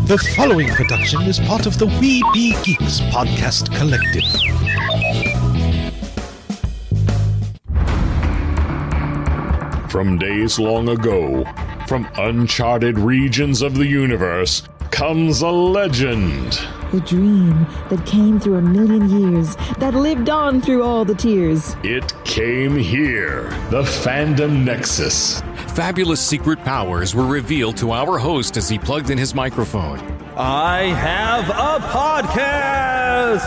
The following production is part of the We Be Geeks podcast collective. From days long ago, from uncharted regions of the universe, comes a legend. The dream that came through a million years, that lived on through all the tears. It came here, the Fandom Nexus. Fabulous secret powers were revealed to our host as he plugged in his microphone. I have a podcast!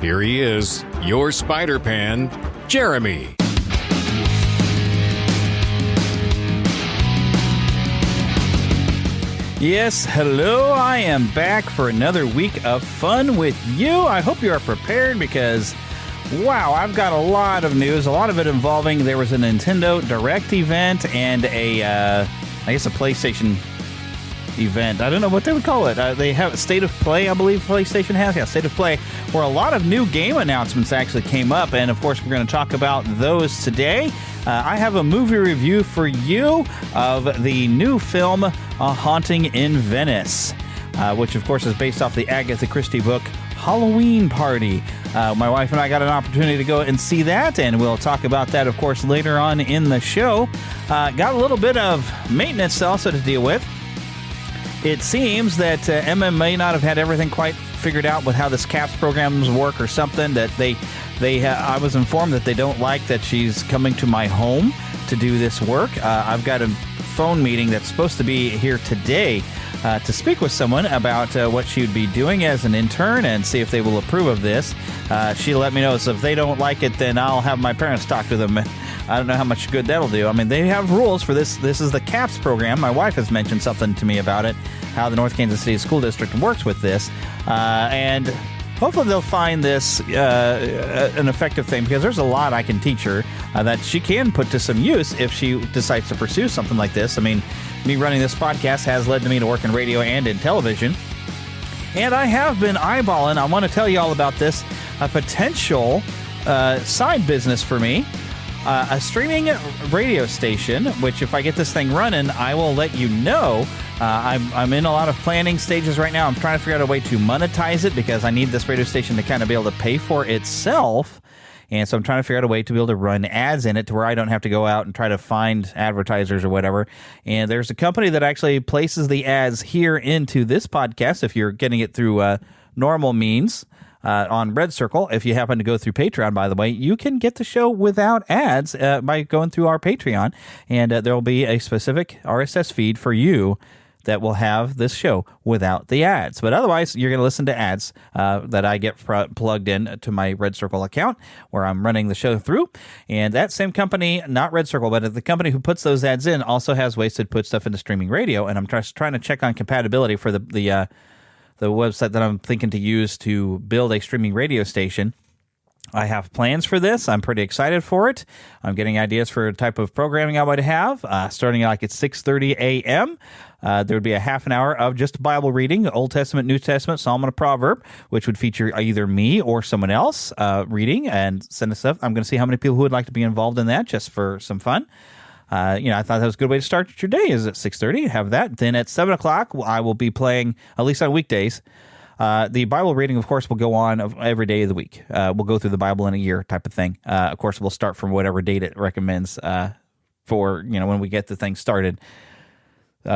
Here he is, your Spider-Pan, Jeremy. Yes, hello, I am back for another week of fun with you. I hope you are prepared because, wow, I've got a lot of news, a lot of it involving, there was a Nintendo Direct event and a PlayStation event. I don't know what they would call it. They have State of Play, I believe PlayStation has. Yeah, State of Play, where a lot of new game announcements actually came up, and of course we're going to talk about those today. I have a movie review for you of the new film, A Haunting in Venice, which of course is based off the Agatha Christie book, Halloween Party. My wife and I got an opportunity to go and see that, and we'll talk about that, of course, later on in the show. Got a little bit of maintenance also to deal with. It seems that Emma may not have had everything quite figured out with how this CAPS programs work or something, that I was informed that they don't like that she's coming to my home to do this work. I've got a phone meeting that's supposed to be here today to speak with someone about what she would be doing as an intern and see if they will approve of this. She let me know, so if they don't like it, then I'll have my parents talk to them. I don't know how much good that'll do. I mean, they have rules for this. This is the CAPS program. My wife has mentioned something to me about it, how the North Kansas City School District works with this. And hopefully they'll find this an effective thing, because there's a lot I can teach her that she can put to some use if she decides to pursue something like this. I mean, me running this podcast has led to me to work in radio and in television. And I have been eyeballing, I want to tell you all about this, a potential side business for me. A streaming radio station, which if I get this thing running, I will let you know. I'm in a lot of planning stages right now. I'm trying to figure out a way to monetize it, because I need this radio station to kind of be able to pay for itself. And so I'm trying to figure out a way to be able to run ads in it to where I don't have to go out and try to find advertisers or whatever. And there's a company that actually places the ads here into this podcast if you're getting it through normal means. On Red Circle, if you happen to go through Patreon, by the way, you can get the show without ads by going through our Patreon, and there will be a specific RSS feed for you that will have this show without the ads. But otherwise, you're going to listen to ads that I get plugged in to my Red Circle account, where I'm running the show through. And that same company, not Red Circle, but the company who puts those ads in, also has ways to put stuff into streaming radio, and I'm just trying to check on compatibility for the website that I'm thinking to use to build a streaming radio station. I have plans for this. I'm pretty excited for it. I'm getting ideas for a type of programming I would have, starting like at 6:30 a.m. There would be a half an hour of just Bible reading, Old Testament, New Testament, Psalm, and a proverb, which would feature either me or someone else reading and sending stuff. I'm going to see how many people who would like to be involved in that, just for some fun. I thought that was a good way to start your day, is at 6:30, have that. Then at 7 o'clock, I will be playing, at least on weekdays, the Bible reading, of course, will go on every day of the week. We'll go through the Bible in a year type of thing. Of course, we'll start from whatever date it recommends for, when we get the thing started.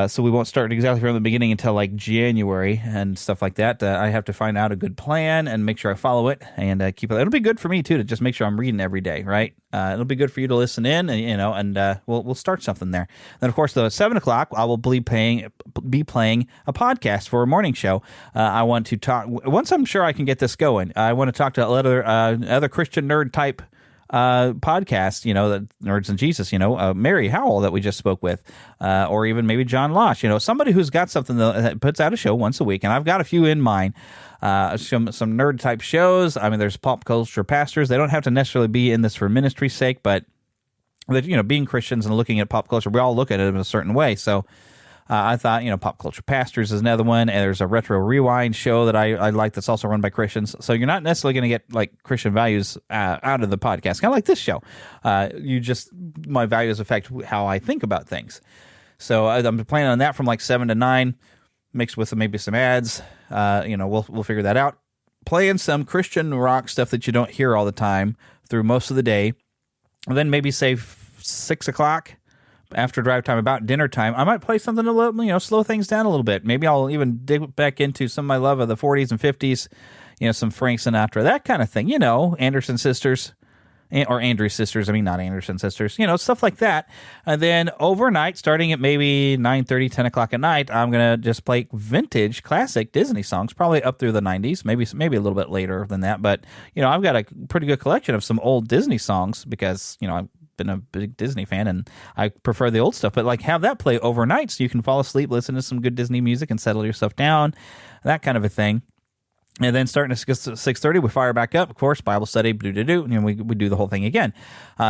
So we won't start exactly from the beginning until like January and stuff like that. I have to find out a good plan and make sure I follow it and keep it. It'll be good for me too to just make sure I'm reading every day, right? It'll be good for you to listen in, and we'll start something there. Then of course, though, at 7 o'clock, I will be playing a podcast for a morning show. I want to talk once I'm sure I can get this going. I want to talk to other Christian nerd type podcast, the Nerds and Jesus, Mary Howell that we just spoke with, or even maybe John Losh, somebody who's got something that puts out a show once a week, and I've got a few in mind. Some nerd type shows. I mean, there's pop culture pastors. They don't have to necessarily be in this for ministry's sake, but that being Christians and looking at pop culture, we all look at it in a certain way. So I thought, Pop Culture Pastors is another one, and there's a Retro Rewind show that I like that's also run by Christians. So you're not necessarily going to get like Christian values out of the podcast, kind of like this show. My values affect how I think about things. So I'm planning on that from like 7 to 9. mixed with maybe some ads. We'll figure that out. Playing some Christian rock stuff that you don't hear all the time through most of the day. And then maybe say 6 o'clock after drive time, about dinner time, I might play something a little, slow things down a little bit. Maybe I'll even dig back into some of my love of the 40s and 50s, some Frank Sinatra, that kind of thing. Anderson Sisters. Or Andrews Sisters, not Anderson Sisters, stuff like that. And then overnight, starting at maybe 9:30, 10 o'clock at night, I'm going to just play vintage classic Disney songs, probably up through the 90s, maybe a little bit later than that. But, I've got a pretty good collection of some old Disney songs because, I've been a big Disney fan and I prefer the old stuff. But have that play overnight so you can fall asleep, listen to some good Disney music and settle yourself down, that kind of a thing. And then starting at 6:30, we fire back up, of course, Bible study, and we do the whole thing again.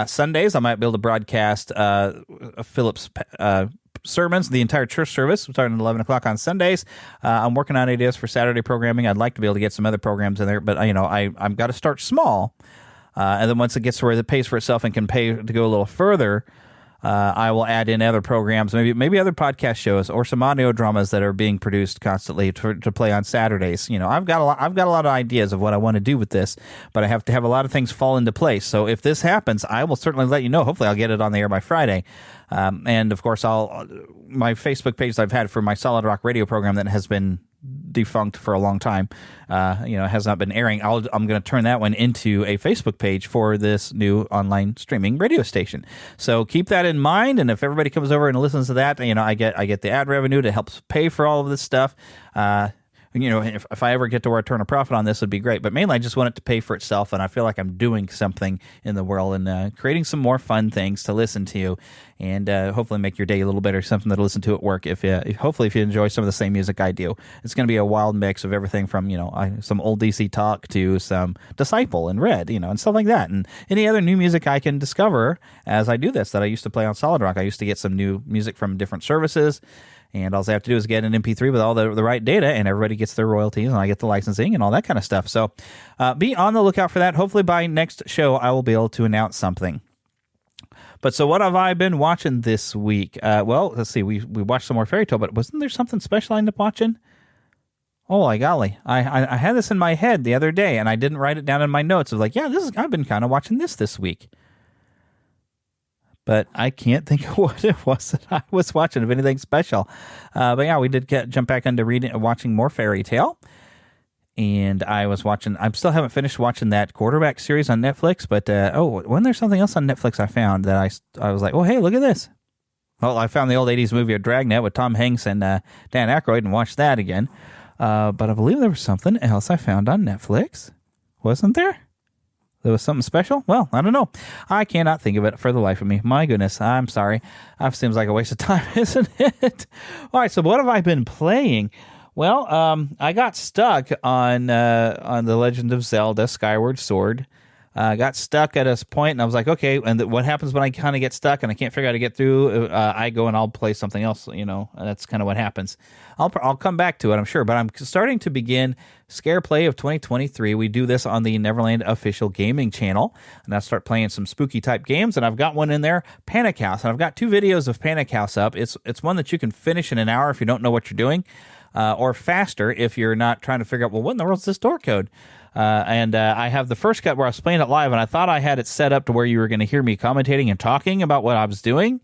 Sundays, I might be able to broadcast Philip's sermons, the entire church service, starting at 11 o'clock on Sundays. I'm working on ideas for Saturday programming. I'd like to be able to get some other programs in there, but, I've got to start small. And then once it gets to where it pays for itself and can pay to go a little further, I will add in other programs, maybe other podcast shows or some audio dramas that are being produced constantly to play on Saturdays. I've got a lot of ideas of what I want to do with this, but I have to have a lot of things fall into place. So if this happens, I will certainly let you know. Hopefully, I'll get it on the air by Friday. And of course, my Facebook page that I've had for my Solid Rock radio program that has been defunct for a long time, has not been airing. I'm going to turn that one into a Facebook page for this new online streaming radio station. So keep that in mind. And if everybody comes over and listens to that, I get the ad revenue that helps pay for all of this stuff. If I ever get to where I turn a profit on this, would be great. But mainly, I just want it to pay for itself, and I feel like I'm doing something in the world and creating some more fun things to listen to, and hopefully make your day a little better. Something to listen to at work. Hopefully, if you enjoy some of the same music I do, it's going to be a wild mix of everything from some old DC talk to some Disciple and Red, and stuff like that, and any other new music I can discover as I do this that I used to play on Solid Rock. I used to get some new music from different services. And all I have to do is get an MP3 with all the right data, and everybody gets their royalties, and I get the licensing and all that kind of stuff. So be on the lookout for that. Hopefully by next show, I will be able to announce something. But so what have I been watching this week? Well, let's see. We watched some more Fairy Tale, but wasn't there something special I ended up watching? Oh, my golly. I had this in my head the other day, and I didn't write it down in my notes. I was like, I've been kind of watching this week. But I can't think of what it was that I was watching, of anything special. But yeah, we did jump back into watching more Fairy Tale. And I still haven't finished watching that Quarterback series on Netflix. But, wasn't there something else on Netflix I found that I was like, oh, hey, look at this. Well, I found the old 80s movie of Dragnet with Tom Hanks and Dan Aykroyd and watched that again. But I believe there was something else I found on Netflix. Wasn't there? There was something special? Well, I don't know. I cannot think of it for the life of me. My goodness, I'm sorry. That seems like a waste of time, isn't it? All right, so what have I been playing? Well, I got stuck on The Legend of Zelda Skyward Sword. Got stuck at a point, and I was like, okay, and what happens when I kind of get stuck and I can't figure out how to get through? I go and I'll play something else, and that's kind of what happens. I'll come back to it, I'm sure, but I'm starting to begin Scare Play of 2023. We do this on the Neverland official gaming channel, and I start playing some spooky type games, and I've got one in there, Panic House, and I've got 2 videos of Panic House up. It's one that you can finish in an hour if you don't know what you're doing, or faster if you're not trying to figure out, well, what in the world is this door code? And I have the first cut where I was playing it live, and I thought I had it set up to where you were going to hear me commentating and talking about what I was doing.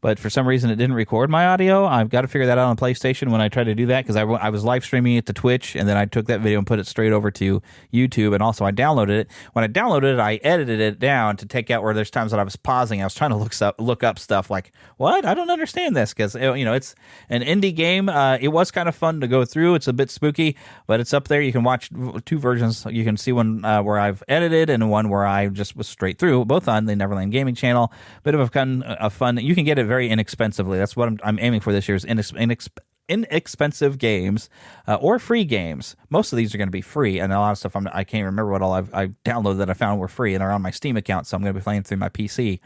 But for some reason, it didn't record my audio. I've got to figure that out on PlayStation when I try to do that, because I was live streaming it to Twitch, and then I took that video and put it straight over to YouTube, and also I downloaded it. When I downloaded it, I edited it down to take out where there's times that I was pausing. I was trying to look up stuff like, what? I don't understand this, because it's an indie game. It was kind of fun to go through. It's a bit spooky, but it's up there. You can watch 2 versions. You can see one where I've edited and one where I just was straight through, both on the Neverland Gaming channel. Bit of a fun. You can get it very inexpensively. That's what I'm aiming for this year, is inexpensive games or free games. Most of these are going to be free, and a lot of stuff I can't remember what all I downloaded that I found were free and are on my Steam account, so I'm going to be playing through my PC.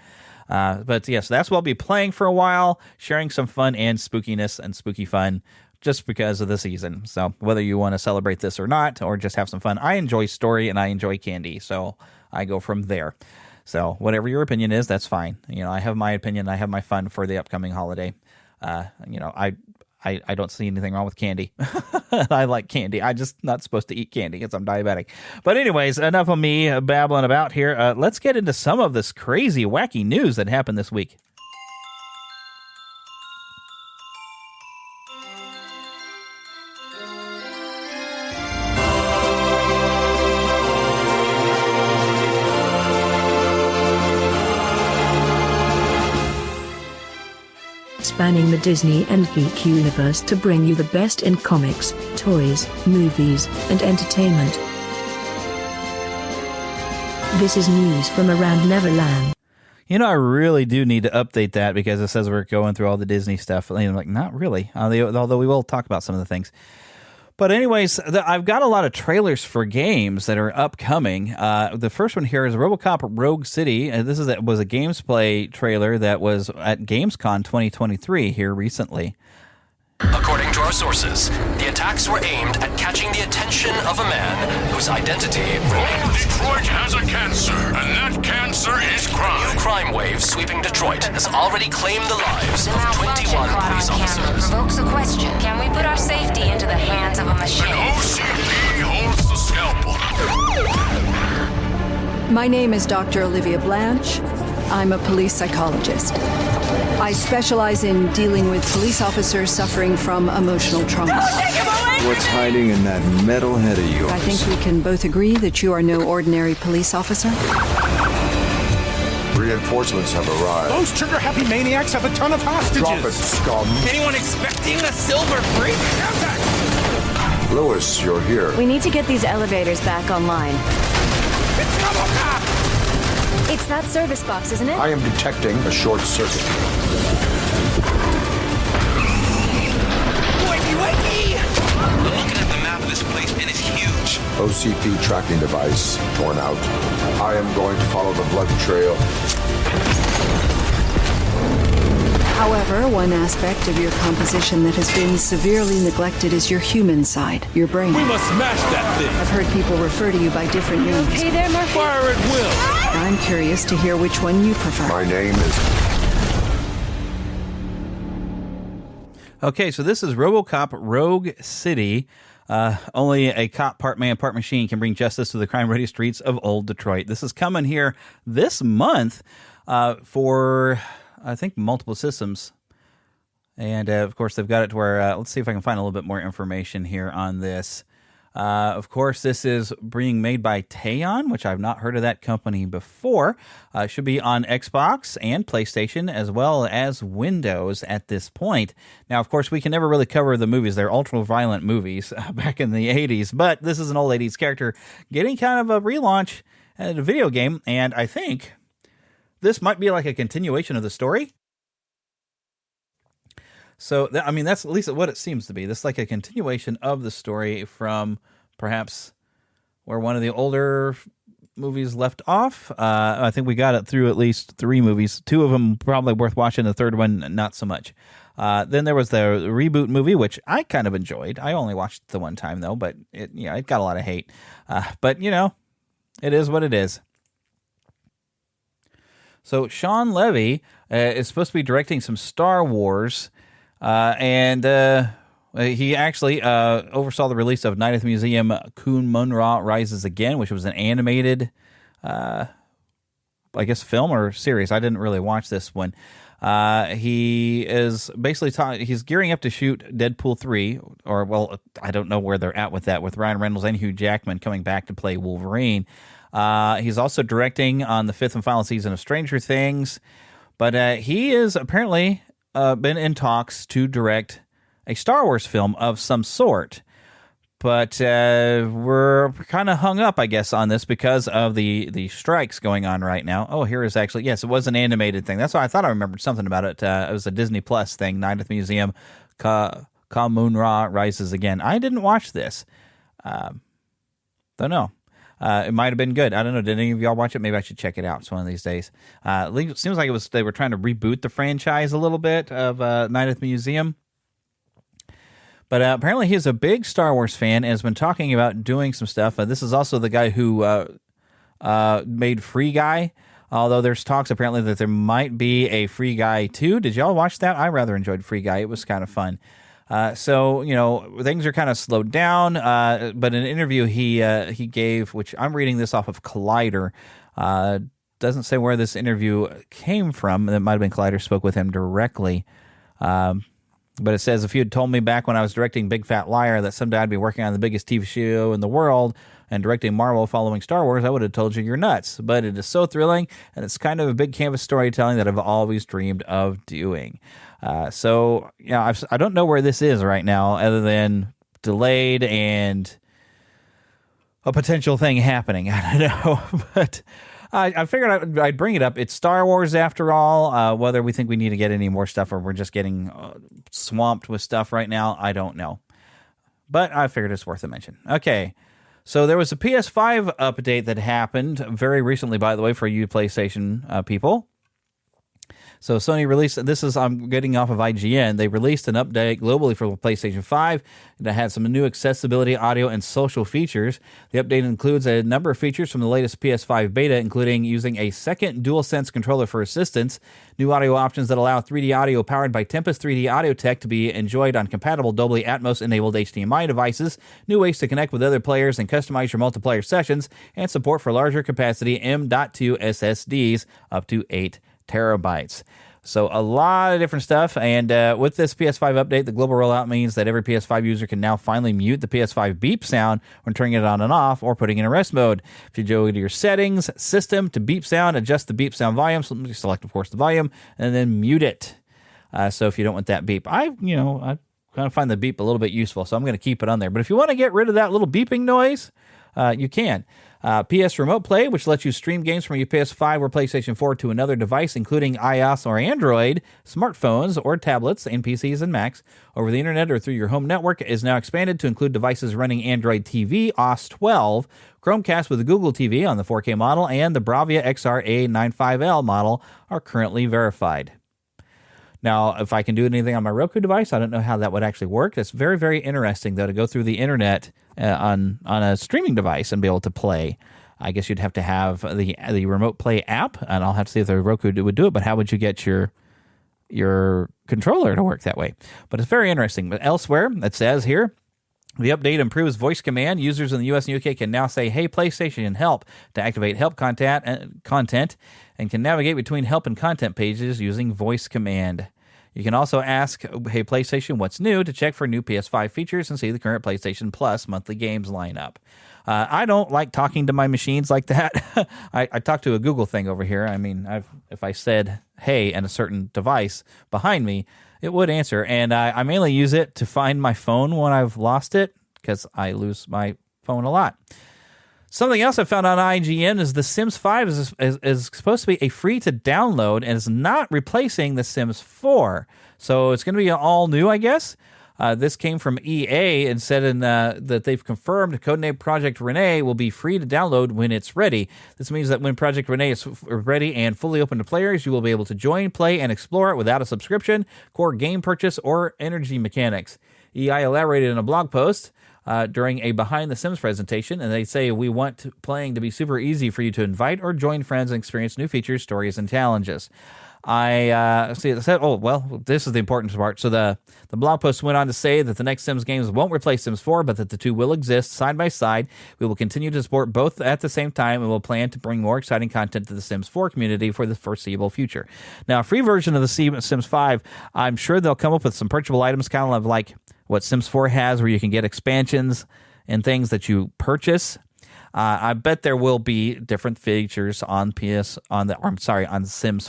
But yeah, so that's what I'll be playing for a while, sharing some fun and spookiness and spooky fun just because of the season. So whether you want to celebrate this or not, or just have some fun, I enjoy story and I enjoy candy, so I go from there. So whatever your opinion is, that's fine. I have my opinion. I have my fun for the upcoming holiday. I I don't see anything wrong with candy. I like candy. I'm just not supposed to eat candy because I'm diabetic. But anyways, enough of me babbling about here. Let's get into some of this crazy, wacky news that happened this week. Spanning the Disney and geek universe to bring you the best in comics, toys, movies, and entertainment. This is news from around Neverland. You know, I really do need to update that because it says we're going through all the Disney stuff. And I'm like, not really, although we will talk about some of the things. But anyways, I've got a lot of trailers for games that are upcoming. The first one here is RoboCop Rogue City. This was a Gamesplay trailer that was at Gamescom 2023 here recently. According to our sources, the attacks were aimed at catching the attention of a man whose identity remains. Detroit has a cancer, and that cancer is crime. New crime wave sweeping Detroit has already claimed the lives of 21 police officers. Provokes a question. Can we put our safety into the hands of a machine? And OCP holds the scalpel. My name is Dr. Olivia Blanche. I'm a police psychologist. I specialize in dealing with police officers suffering from emotional trauma. What's hiding in that metal head of yours? I think we can both agree that you are no ordinary police officer. Reinforcements have arrived. Those trigger-happy maniacs have a ton of hostages. Drop it, scum. Anyone expecting a silver freak? Lewis, you're here. We need to get these elevators back online. It's RoboCop! It's that service box, isn't it? I am detecting a short circuit. Wakey! I'm looking at the map of this place, and it's huge. OCP tracking device torn out. I am going to follow the blood trail. However, one aspect of your composition that has been severely neglected is your human side, your brain. We must smash that thing. I've heard people refer to you by different names. Hey there, Murphy. Fire at will. I'm curious to hear which one you prefer. My name is... Okay, so this is RoboCop Rogue City. Only a cop, part man, part machine can bring justice to the crime-ready streets of old Detroit. This is coming here this month for, I think, multiple systems. And, of course, they've got it to where, let's see if I can find a little bit more information here on this. Of course, this is being made by Teon, which I've not heard of that company before. It should be on Xbox and PlayStation as well as Windows at this point. Now, of course, we can never really cover the movies. They're ultra-violent movies back in the 80s, but this is an old 80s character getting kind of a relaunch at a video game, and I think this might be like a continuation of the story. So, I mean, that's at least what it seems to be. This is like a continuation of the story from perhaps where one of the older movies left off. I think we got it through at least 3 movies. 2 of them probably worth watching. The third one, not so much. Then there was the reboot movie, which I kind of enjoyed. I only watched the one time, though, but it got a lot of hate. But, it is what it is. So Sean Levy is supposed to be directing some Star Wars. And he actually oversaw the release of Night at the Museum Kun Mun-Ra Rises Again, which was an animated, I guess, film or series. I didn't really watch this one. He is basically he's gearing up to shoot Deadpool 3, or, well, I don't know where they're at with that, with Ryan Reynolds and Hugh Jackman coming back to play Wolverine. He's also directing on the 5th and final season of Stranger Things, but he is apparently... been in talks to direct a Star Wars film of some sort. But we're kind of hung up, I guess, on this because of the strikes going on right now. Oh, here is actually, yes, it was an animated thing. That's why I thought I remembered something about it. It was a Disney Plus thing, Night at the Museum, Mun-Ra Rises Again. I didn't watch this. Don't know. It might have been good. I don't know. Did any of y'all watch it? Maybe I should check it out. It's one of these days. It seems like they were trying to reboot the franchise a little bit of Night at the Museum. But apparently he's a big Star Wars fan and has been talking about doing some stuff. This is also the guy who made Free Guy, although there's talks apparently that there might be a Free Guy 2. Did y'all watch that? I rather enjoyed Free Guy. It was kind of fun. So, things are kind of slowed down. But in an interview he gave, which I'm reading this off of Collider, doesn't say where this interview came from. It might have been Collider spoke with him directly. But it says, if you had told me back when I was directing Big Fat Liar that someday I'd be working on the biggest TV show in the world and directing Marvel following Star Wars, I would have told you you're nuts. But it is so thrilling, and it's kind of a big canvas storytelling that I've always dreamed of doing. I don't know where this is right now other than delayed and a potential thing happening. I don't know, but I figured I'd bring it up. It's Star Wars after all. Whether we think we need to get any more stuff or we're just getting swamped with stuff right now, I don't know. But I figured it's worth a mention. Okay, so there was a PS5 update that happened very recently, by the way, for you PlayStation people. So Sony released, I'm getting off of IGN, they released an update globally for PlayStation 5 that had some new accessibility, audio, and social features. The update includes a number of features from the latest PS5 beta, including using a second DualSense controller for assistance, new audio options that allow 3D audio powered by Tempest 3D audio tech to be enjoyed on compatible Dolby Atmos-enabled HDMI devices, new ways to connect with other players and customize your multiplayer sessions, and support for larger capacity M.2 SSDs up to 8 terabytes. So a lot of different stuff, and with this PS5 update, the global rollout means that every PS5 user can now finally mute the PS5 beep sound when turning it on and off or putting it in rest mode. If you go to your settings, system, to beep sound, adjust the beep sound volume, so select, of course, the volume, and then mute it. So if you don't want that beep, I kind of find the beep a little bit useful, so I'm going to keep it on there. But if you want to get rid of that little beeping noise, you can. PS Remote Play, which lets you stream games from your PS5 or PlayStation 4 to another device, including iOS or Android, smartphones or tablets, and PCs and Macs, over the internet or through your home network, is now expanded to include devices running Android TV OS 12, Chromecast with a Google TV on the 4K model, and the Bravia XR-A95L model are currently verified. Now, if I can do anything on my Roku device, I don't know how that would actually work. It's very, very interesting, though, to go through the internet on a streaming device and be able to play. I guess you'd have to have the Remote Play app, and I'll have to see if the Roku would do it, but how would you get your controller to work that way? But it's very interesting. But elsewhere, it says here, the update improves voice command. Users in the US and UK can now say, "Hey, PlayStation, help," to activate help content, and can navigate between help and content pages using voice command. You can also ask, "Hey, PlayStation, what's new?" to check for new PS5 features and see the current PlayStation Plus monthly games lineup. I don't like talking to my machines like that. I talk to a Google thing over here. I mean, if I said, "Hey," and a certain device behind me, it would answer. And I mainly use it to find my phone when I've lost it, because I lose my phone a lot. Something else I found on IGN is The Sims 5 is supposed to be a free-to-download and is not replacing The Sims 4. So it's going to be all new, I guess. This came from EA and said that they've confirmed Codename Project Renee will be free to download when it's ready. This means that when Project Renee is ready and fully open to players, you will be able to join, play, and explore it without a subscription, core game purchase, or energy mechanics. EA elaborated in a blog post during a Behind the Sims presentation, and they say, "We want playing to be super easy for you to invite or join friends and experience new features, stories, and challenges." I said, "Oh, well, this is the important part." So the blog post went on to say that the next Sims games won't replace Sims 4, but that the two will exist side by side. We will continue to support both at the same time, and we'll plan to bring more exciting content to the Sims 4 community for the foreseeable future. Now, a free version of the Sims 5, I'm sure they'll come up with some purchasable items, kind of like what Sims 4 has, where you can get expansions and things that you purchase. I bet there will be different features on Sims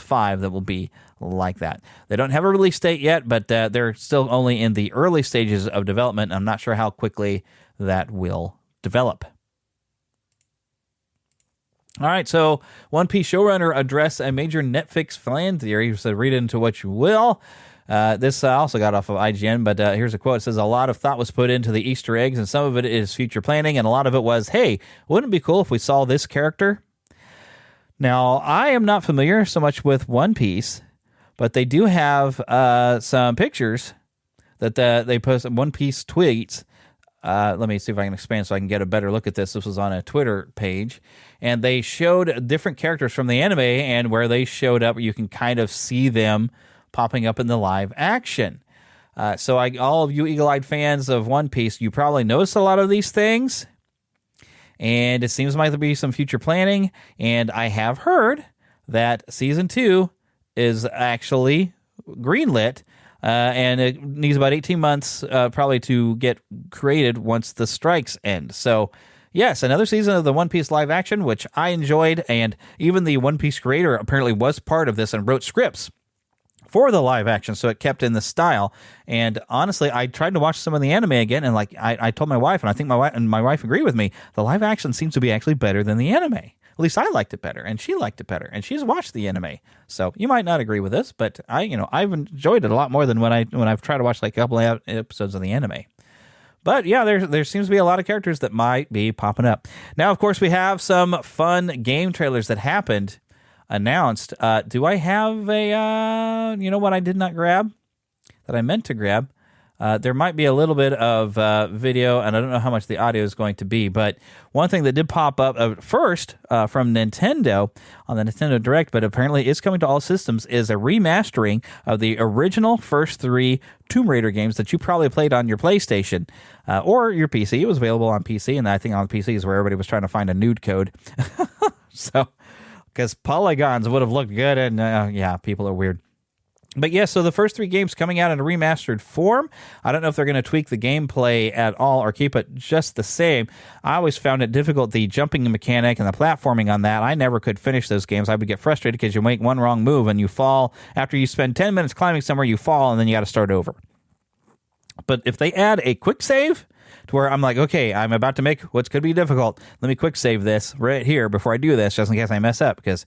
5 that will be like that. They don't have a release date yet, but they're still only in the early stages of development. I'm not sure how quickly that will develop. All right, so One Piece showrunner addressed a major Netflix fan theory. So read into what you will. This also got off of IGN, but here's a quote. It says, "A lot of thought was put into the Easter eggs, and some of it is future planning, and a lot of it was, hey, wouldn't it be cool if we saw this character?" Now, I am not familiar so much with One Piece, but they do have some pictures that they post. One Piece tweets. Let me see if I can expand so I can get a better look at this. This was on a Twitter page, and they showed different characters from the anime, and where they showed up, you can kind of see them popping up in the live action. So all of you eagle-eyed fans of One Piece, you probably noticed a lot of these things. And it seems like there'll be some future planning. And I have heard that Season 2 is actually greenlit. And it needs about 18 months probably to get created once the strikes end. So, yes, another season of the One Piece live action, which I enjoyed. And even the One Piece creator apparently was part of this and wrote scripts for the live action, so it kept in the style. And honestly, I tried to watch some of the anime again, and I told my wife, and I think my wife agreed with me, the live action seems to be actually better than the anime. At least I liked it better, and she liked it better, and she's watched the anime. So you might not agree with this, but I've enjoyed it a lot more than when I've tried to watch like a couple of episodes of the anime. But yeah, there seems to be a lot of characters that might be popping up. Now, of course, we have some fun game trailers that happened announced. Do I have a, what I did not grab that I meant to grab? There might be a little bit of video, and I don't know how much the audio is going to be, but one thing that did pop up first from Nintendo on the Nintendo Direct, but apparently it's coming to all systems, is a remastering of the original first 3 Tomb Raider games that you probably played on your PlayStation or your PC. It was available on PC, and I think on PC is where everybody was trying to find a nude code. So, because polygons would have looked good, and people are weird. But yeah, so the first 3 games coming out in a remastered form. I don't know if they're going to tweak the gameplay at all or keep it just the same. I always found it difficult, the jumping mechanic and the platforming on that. I never could finish those games. I would get frustrated because you make one wrong move and you fall. After you spend 10 minutes climbing somewhere, you fall, and then you got to start over. But if they add a quick save to where I'm like, okay, I'm about to make what's going to be difficult. Let me quick save this right here before I do this, just in case I mess up, because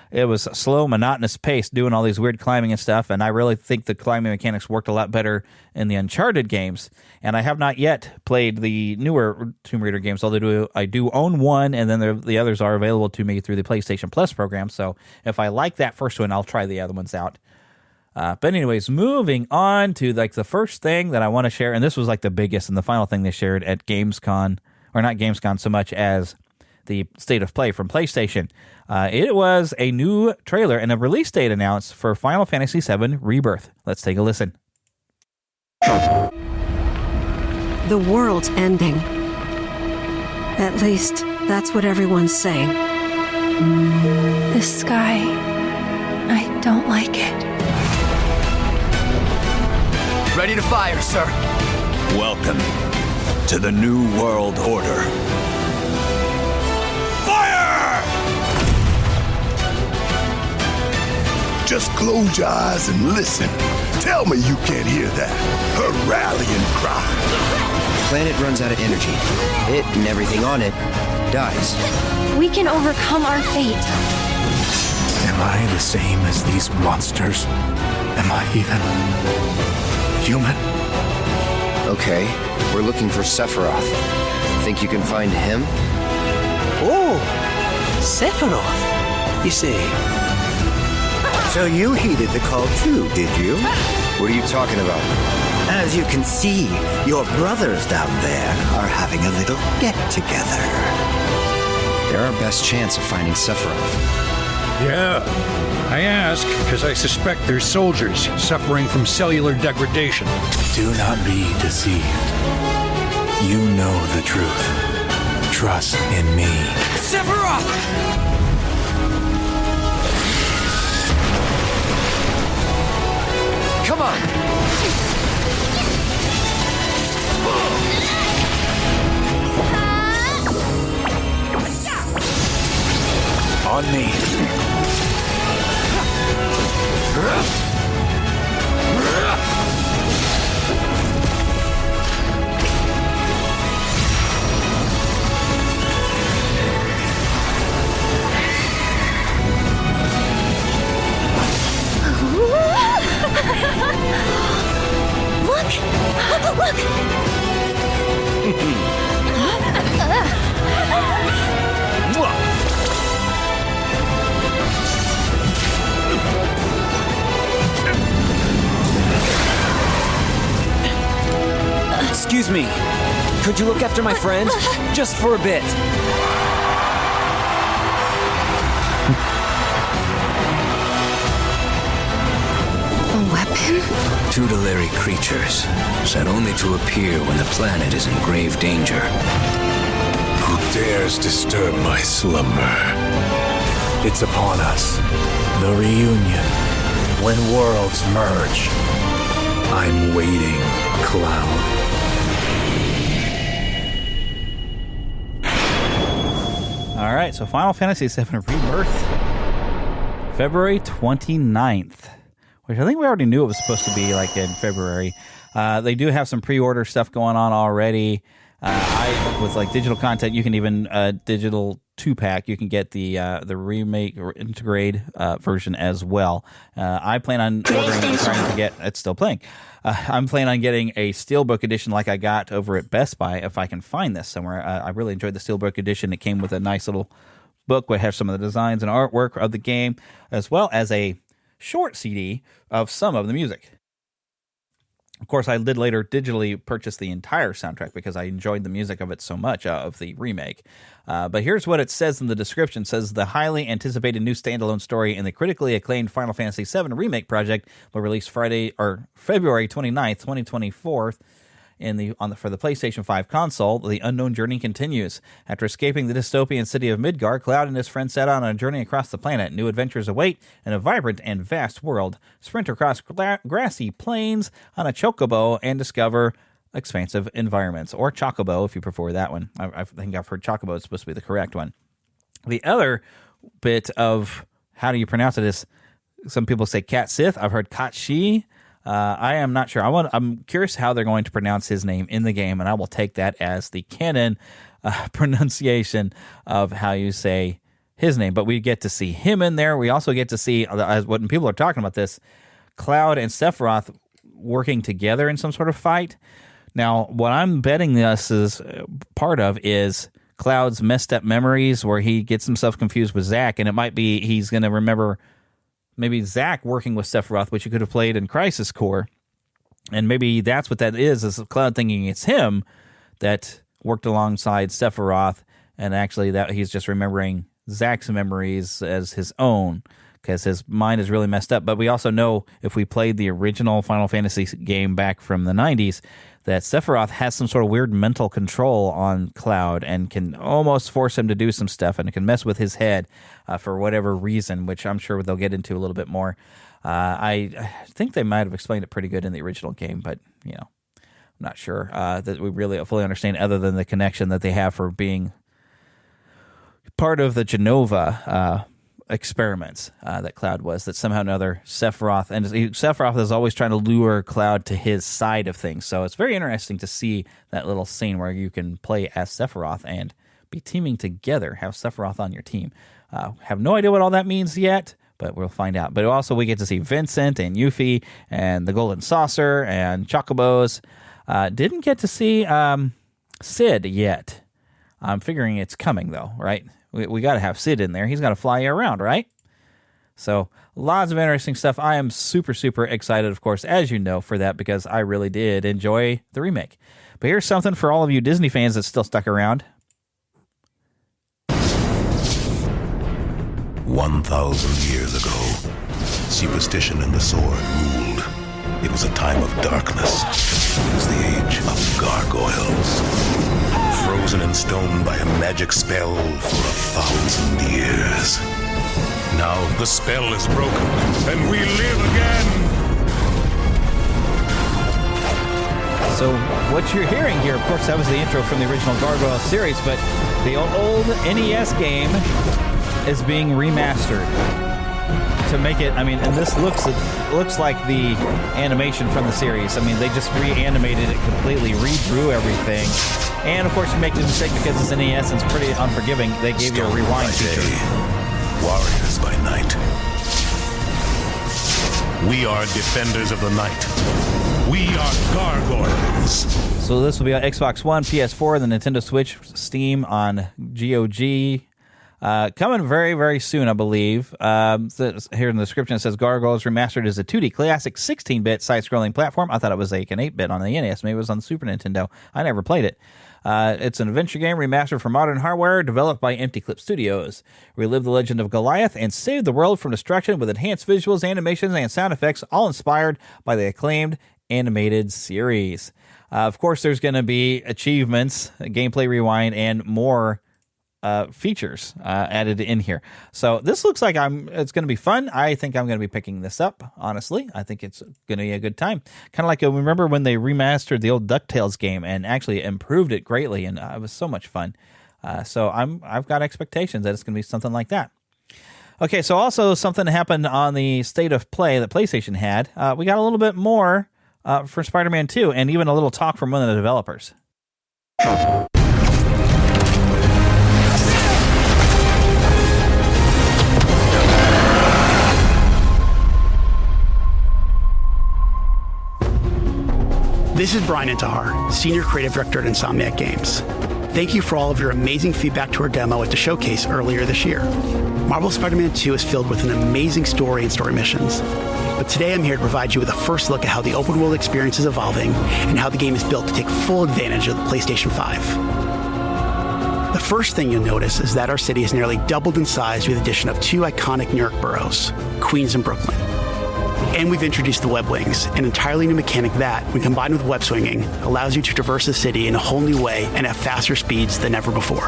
it was a slow, monotonous pace doing all these weird climbing and stuff, and I really think the climbing mechanics worked a lot better in the Uncharted games. And I have not yet played the newer Tomb Raider games, although I do own one, and then the others are available to me through the PlayStation Plus program. So if I like that first one, I'll try the other ones out. But anyways, moving on to like the first thing that I want to share, and this was like the biggest and the final thing they shared at Gamescom, or not Gamescom so much as the State of Play from PlayStation. It was a new trailer and a release date announced for Final Fantasy VII Rebirth. Let's take a listen. The world's ending. At least, that's what everyone's saying. This sky, I don't like it. Ready to fire, sir. Welcome to the New World Order. Fire! Just close your eyes and listen. Tell me you can't hear that. Her rallying cry. The planet runs out of energy. It and everything on it dies. We can overcome our fate. Am I the same as these monsters? Am I even human? Okay, we're looking for Sephiroth. Think you can find him? Oh, Sephiroth, you say? So you heeded the call too, did you? What are you talking about? As you can see, your brothers down there are having a little get-together. They're our best chance of finding Sephiroth. Yeah, I ask because I suspect there's soldiers suffering from cellular degradation. Do not be deceived. You know the truth. Trust in me. Sephiroth! Come on! On me. Excuse me, could you look after my friend? Just for a bit. Oh weapon? Tutelary creatures, set only to appear when the planet is in grave danger. Who dares disturb my slumber? It's upon us. The reunion. When worlds merge. I'm waiting, Cloud. All right, so Final Fantasy VII Rebirth, February 29th, which I think we already knew it was supposed to be like in February. They do have some pre-order stuff going on already. With like digital content, you can even digital 2-pack. You can get the remake or integrate version as well. I plan on ordering and trying to get. It's still playing. I'm planning on getting a Steelbook edition like I got over at Best Buy if I can find this somewhere. I really enjoyed the Steelbook edition. It came with a nice little book which has some of the designs and artwork of the game, as well as a short CD of some of the music. Of course, I did later digitally purchase the entire soundtrack because I enjoyed the music of it so much, of the remake. But here's what it says in the description. It says, the highly anticipated new standalone story in the critically acclaimed Final Fantasy VII Remake project will release February 29th, 2024. For the PlayStation 5 console, the unknown journey continues. After escaping the dystopian city of Midgar, Cloud and his friends set out on a journey across the planet. New adventures await in a vibrant and vast world. Sprint across grassy plains on a chocobo and discover expansive environments. Or chocobo, if you prefer that one. I think I've heard chocobo is supposed to be the correct one. The other bit of how do you pronounce it is, some people say Cat Sith. I've heard Kat Shi. I am not sure. I'm curious how they're going to pronounce his name in the game, and I will take that as the canon pronunciation of how you say his name. But we get to see him in there. We also get to see, when people are talking about this, Cloud and Sephiroth working together in some sort of fight. Now, what I'm betting this is part of is Cloud's messed up memories where he gets himself confused with Zack, and it might be he's going to remember maybe Zack working with Sephiroth, which you could have played in Crisis Core. And maybe that's what that is Cloud thinking it's him that worked alongside Sephiroth, and actually that he's just remembering Zack's memories as his own, because his mind is really messed up. But we also know, if we played the original Final Fantasy game back from the 90s, that Sephiroth has some sort of weird mental control on Cloud and can almost force him to do some stuff, and it can mess with his head for whatever reason, which I'm sure they'll get into a little bit more. I think they might have explained it pretty good in the original game, but I'm not sure that we really fully understand, other than the connection that they have for being part of the Genova experiments that Cloud was, that somehow or another Sephiroth is always trying to lure Cloud to his side of things. So it's very interesting to see that little scene where you can play as Sephiroth and be teaming together, have Sephiroth on your team. Have no idea what all that means yet, but we'll find out. But also we get to see Vincent and Yuffie and the Golden Saucer and Chocobos. Didn't get to see Sid yet. I'm figuring it's coming though, right? We got to have Sid in there. He's got to fly you around, right? So lots of interesting stuff. I am super, super excited, of course, as you know, for that, because I really did enjoy the remake. But here's something for all of you Disney fans that still stuck around. 1,000 years ago, superstition and the sword ruled. It was a time of darkness. It was the age of gargoyles. Frozen in stone by a magic spell for 1,000 years. Now the spell is broken, and we live again! So what you're hearing here, of course, that was the intro from the original Gargoyle series, but the old NES game is being remastered to make it, and this looks like the animation from the series. They just reanimated it completely, redrew everything. And, of course, you make the mistake because it's NES and it's pretty unforgiving. They gave you a rewind feature. Warriors by night. We are defenders of the night. We are gargoyles. So this will be on Xbox One, PS4, the Nintendo Switch, Steam, on GOG. Coming very, very soon, I believe. Here in the description, it says Gargoyles Remastered is a 2D classic 16-bit side-scrolling platform. I thought it was like an 8-bit on the NES. Maybe it was on the Super Nintendo. I never played it. It's an adventure game remastered for modern hardware, developed by Empty Clip Studios. Relive the legend of Goliath and save the world from destruction with enhanced visuals, animations, and sound effects, all inspired by the acclaimed animated series. Of course, there's going to be achievements, gameplay rewind, and more features added in here. So this looks like it's going to be fun. I think I'm going to be picking this up, honestly. I think it's going to be a good time. Kind of like, remember when they remastered the old DuckTales game and actually improved it greatly, and it was so much fun. So I've got expectations that it's going to be something like that. Okay, so also something happened on the State of Play that PlayStation had. We got a little bit more for Spider-Man 2, and even a little talk from one of the developers. This is Brian Intihar, Senior Creative Director at Insomniac Games. Thank you for all of your amazing feedback to our demo at the showcase earlier this year. Marvel Spider-Man 2 is filled with an amazing story and story missions. But today I'm here to provide you with a first look at how the open world experience is evolving and how the game is built to take full advantage of the PlayStation 5. The first thing you'll notice is that our city has nearly doubled in size with the addition of 2 iconic New York boroughs, Queens and Brooklyn. And we've introduced the web wings, an entirely new mechanic that, when combined with web swinging, allows you to traverse the city in a whole new way and at faster speeds than ever before.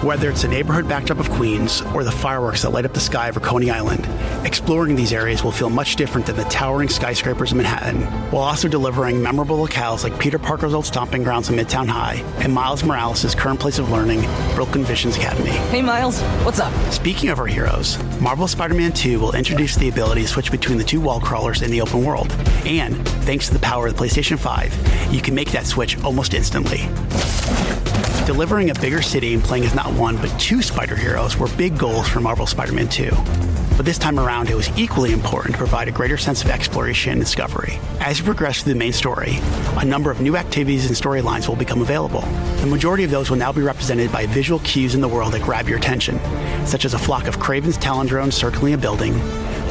Whether it's the neighborhood backdrop of Queens or the fireworks that light up the sky over Coney Island, exploring these areas will feel much different than the towering skyscrapers of Manhattan, while also delivering memorable locales like Peter Parker's old stomping grounds in Midtown High and Miles Morales' current place of learning, Brooklyn Visions Academy. Hey Miles, what's up? Speaking of our heroes, Marvel Spider-Man 2 will introduce the ability to switch between the 2 wall crawlers in the open world, and thanks to the power of the PlayStation 5, you can make that switch almost instantly. Delivering a bigger city and playing as not 1 but 2 spider heroes were big goals for Marvel Spider-Man 2. But this time around, it was equally important to provide a greater sense of exploration and discovery. As you progress through the main story, a number of new activities and storylines will become available. The majority of those will now be represented by visual cues in the world that grab your attention, such as a flock of Kraven's Talon drones circling a building,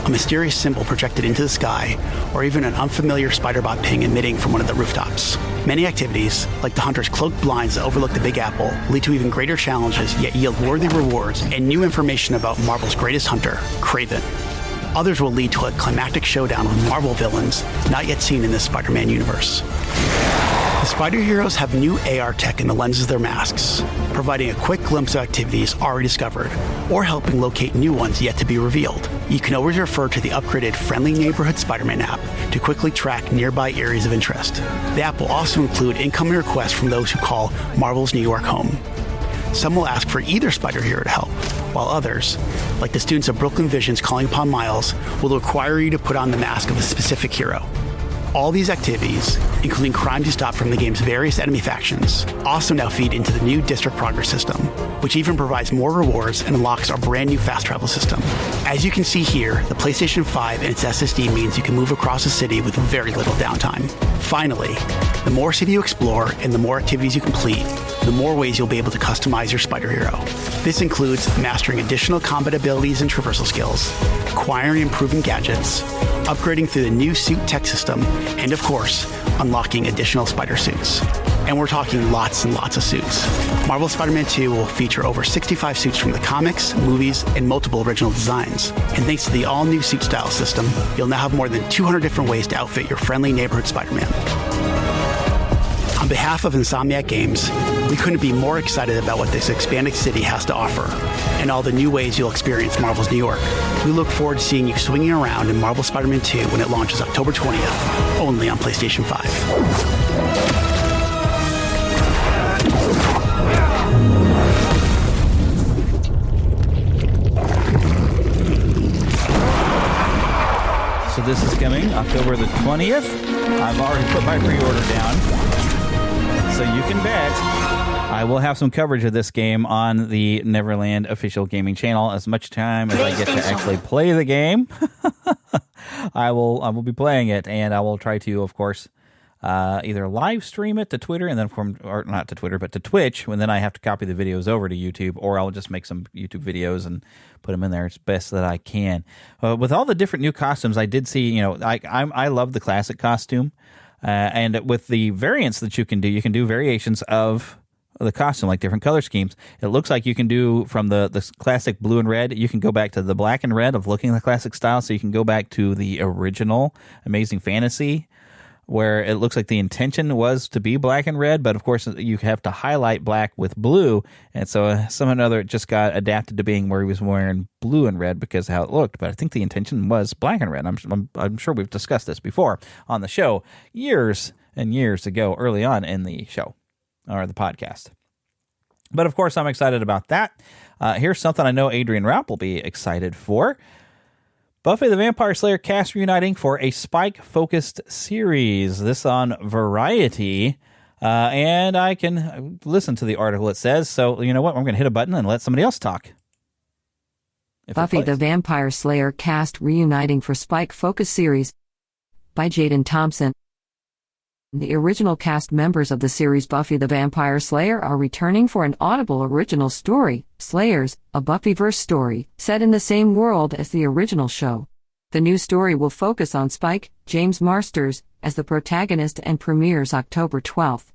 a mysterious symbol projected into the sky, or even an unfamiliar spider-bot ping emitting from one of the rooftops. Many activities, like the Hunter's cloaked blinds that overlook the Big Apple, lead to even greater challenges yet yield worthy rewards and new information about Marvel's greatest hunter, Kraven. Others will lead to a climactic showdown with Marvel villains not yet seen in this Spider-Man universe. The Spider Heroes have new AR tech in the lenses of their masks, providing a quick glimpse of activities already discovered, or helping locate new ones yet to be revealed. You can always refer to the upgraded Friendly Neighborhood Spider-Man app to quickly track nearby areas of interest. The app will also include incoming requests from those who call Marvel's New York home. Some will ask for either Spider Hero to help, while others, like the students of Brooklyn Visions calling upon Miles, will require you to put on the mask of a specific hero. All these activities, including crimes you stop from the game's various enemy factions, also now feed into the new District Progress system, which even provides more rewards and unlocks our brand new fast travel system. As you can see here, the PlayStation 5 and its SSD means you can move across the city with very little downtime. Finally, the more city you explore and the more activities you complete, the more ways you'll be able to customize your Spider Hero. This includes mastering additional combat abilities and traversal skills, acquiring and improving gadgets, upgrading through the new suit tech system, and of course, unlocking additional spider suits. And we're talking lots and lots of suits. Marvel Spider-Man 2 will feature over 65 suits from the comics, movies, and multiple original designs. And thanks to the all-new suit style system, you'll now have more than 200 different ways to outfit your friendly neighborhood Spider-Man. On behalf of Insomniac Games, we couldn't be more excited about what this expanded city has to offer and all the new ways you'll experience Marvel's New York. We look forward to seeing you swinging around in Marvel Spider-Man 2 when it launches October 20th, only on PlayStation 5. So this is coming October the 20th. I've already put my pre-order down. So you can bet I will have some coverage of this game on the Neverland official gaming channel. As much time as I get to actually play the game, I will be playing it, and I will try to, of course, either live stream it to Twitter and then or not to Twitter, but to Twitch, and then I have to copy the videos over to YouTube, or I'll just make some YouTube videos and put them in there. It's best that I can. With all the different new costumes, I did see, I love the classic costume. And with the variants that you can do variations of the costume, like different color schemes. It looks like you can do from the classic blue and red, you can go back to the black and red of looking the classic style, so you can go back to the original Amazing Fantasy, where it looks like the intention was to be black and red, but of course you have to highlight black with blue, and so somehow or another it just got adapted to being where he was wearing blue and red because of how it looked, but I think the intention was black and red. I'm sure we've discussed this before on the show years and years ago, early on in the show, or the podcast. But of course I'm excited about that. Here's something I know Adrian Rapp will be excited for. Buffy the Vampire Slayer cast reuniting for a Spike-focused series. This on Variety. And I can listen to the article it says. So, you know what? I'm going to hit a button and let somebody else talk. Buffy the Vampire Slayer cast reuniting for Spike-focused series by Jaden Thompson. The original cast members of the series Buffy the Vampire Slayer are returning for an Audible original story, Slayers, a Buffyverse story, set in the same world as the original show. The new story will focus on Spike, James Marsters, as the protagonist and premieres October 12th.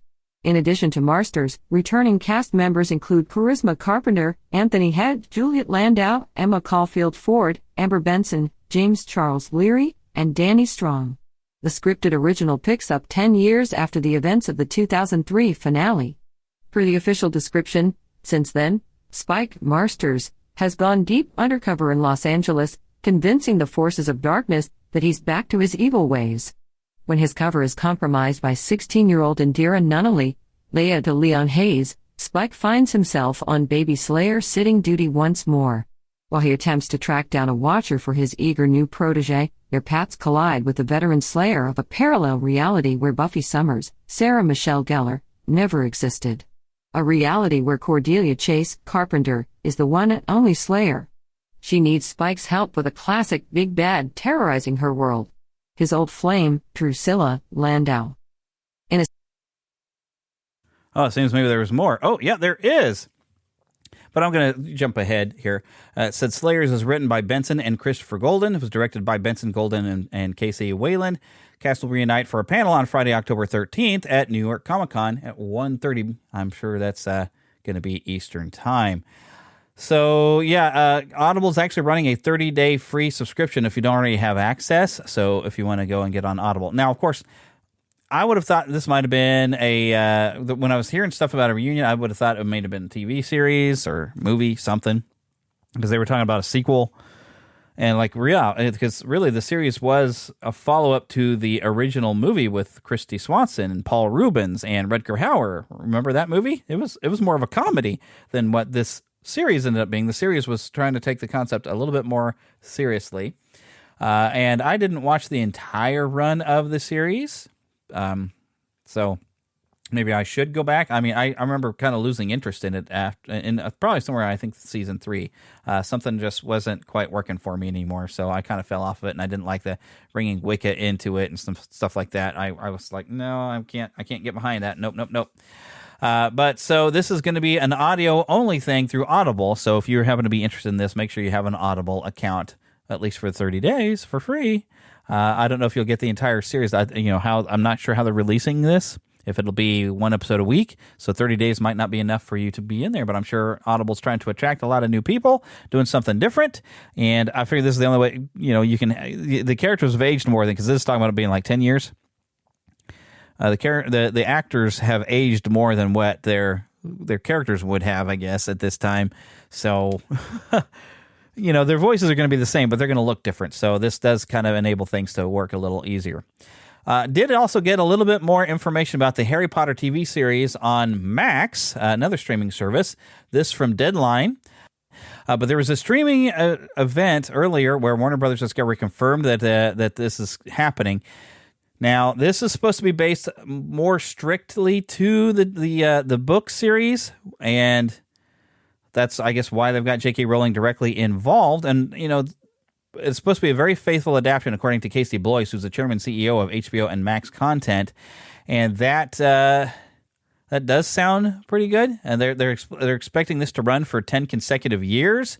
In addition to Marsters, returning cast members include Charisma Carpenter, Anthony Head, Juliet Landau, Emma Caulfield Ford, Amber Benson, James Charles Leary, and Danny Strong. The scripted original picks up 10 years after the events of the 2003 finale. Per the official description, since then, Spike Marsters has gone deep undercover in Los Angeles, convincing the forces of darkness that he's back to his evil ways. When his cover is compromised by 16-year-old Indira Nunnally, Leia de Leon Hayes, Spike finds himself on Baby Slayer sitting duty once more. While he attempts to track down a watcher for his eager new protege, their paths collide with the veteran Slayer of a parallel reality where Buffy Summers, Sarah Michelle Gellar, never existed. A reality where Cordelia Chase Carpenter is the one and only Slayer. She needs Spike's help with a classic big bad terrorizing her world. His old flame, Drusilla Landau. It seems maybe there was more. Oh, yeah, there is. But I'm going to jump ahead here. It said Slayers is written by Benson and Christopher Golden. It was directed by Benson Golden and Casey Wayland. Cast will reunite for a panel on Friday, October 13th at New York Comic Con at 1:30. I'm sure that's going to be Eastern time. So, yeah, Audible's actually running a 30-day free subscription if you don't already have access. So if you want to go and get on Audible. Now, of course, I would have thought this might have been when I was hearing stuff about a reunion, I would have thought it might have been a TV series or movie, something, because they were talking about a sequel. And because really the series was a follow-up to the original movie with Christy Swanson and Paul Rubens and Rutger Hauer. Remember that movie? It was more of a comedy than what this series ended up being. The series was trying to take the concept a little bit more seriously. And I didn't watch the entire run of the series. So maybe I should go back. I mean, I remember kind of losing interest in it probably somewhere, I think season 3, something just wasn't quite working for me anymore. So I kind of fell off of it, and I didn't like the bringing Wicca into it and some stuff like that. I was like, no, I can't get behind that. Nope. But so this is going to be an audio only thing through Audible. So if you happen to be interested in this, make sure you have an Audible account, at least for 30 days for free. I don't know if you'll get the entire series. I'm not sure how they're releasing this. If it'll be one episode a week, so 30 days might not be enough for you to be in there. But I'm sure Audible's trying to attract a lot of new people, doing something different. And I figure this is the only way. You can. The characters have aged more than, because this is talking about it being like 10 years. The actors have aged more than what their characters would have, I guess, at this time. So. Their voices are going to be the same, but they're going to look different. So this does kind of enable things to work a little easier. Did also get a little bit more information about the Harry Potter TV series on Max, another streaming service. This from Deadline. But there was a streaming event earlier where Warner Brothers Discovery confirmed that this is happening. Now, this is supposed to be based more strictly to the book series, and that's, I guess, why they've got J.K. Rowling directly involved. And, it's supposed to be a very faithful adaptation, according to Casey Bloys, who's the chairman and CEO of HBO and Max Content. and that does sound pretty good. And they're expecting this to run for 10 consecutive years,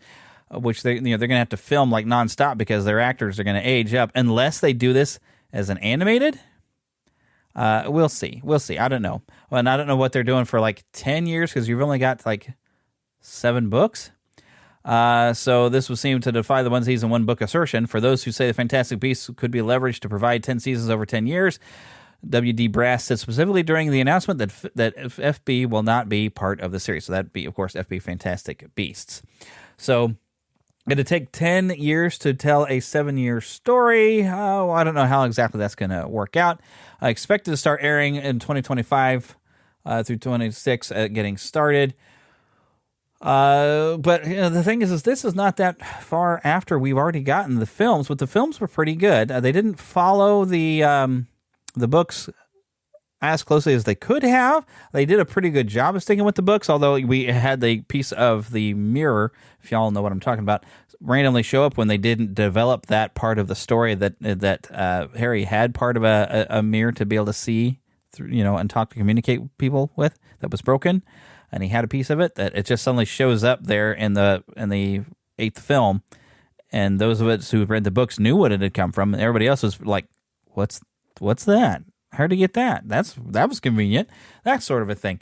which they're going to have to film like nonstop because their actors are going to age up unless they do this as an animated. We'll see. I don't know. Well, and I don't know what they're doing for like 10 years because you've only got like 7 books. So this would seem to defy the 1 season, 1 book assertion. For those who say the Fantastic Beasts could be leveraged to provide 10 seasons over 10 years, W.D. Brass said specifically during the announcement that FB will not be part of the series. So that'd be, of course, FB Fantastic Beasts. So it'd take 10 years to tell a 7-year story. Oh, I don't know how exactly that's going to work out. Expected to start airing in 2025 through 2026, getting started. But the thing is this is not that far after we've already gotten the films, but the films were pretty good. They didn't follow the books as closely as they could have. They did a pretty good job of sticking with the books, although we had the piece of the mirror, if y'all know what I'm talking about, randomly show up when they didn't develop that part of the story that Harry had part of a mirror to be able to see through, and talk to communicate with people with, that was broken. And he had a piece of it that it just suddenly shows up there in the 8th film. And those of us who read the books knew what it had come from. And everybody else was like, what's that? How'd you get that? That was convenient. That sort of a thing.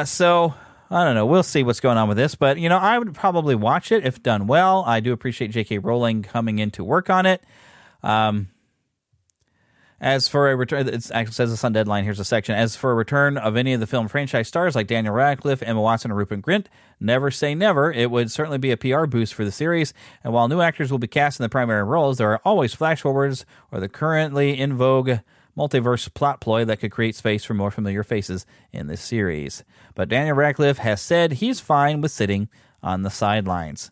So I don't know. We'll see what's going on with this. But, I would probably watch it if done well. I do appreciate J.K. Rowling coming in to work on it. As for a return, it actually says this on Deadline. Here's a section. As for a return of any of the film franchise stars like Daniel Radcliffe, Emma Watson, or Rupert Grint, never say never. It would certainly be a PR boost for the series. And while new actors will be cast in the primary roles, there are always flash forwards or the currently in vogue multiverse plot ploy that could create space for more familiar faces in this series. But Daniel Radcliffe has said he's fine with sitting on the sidelines.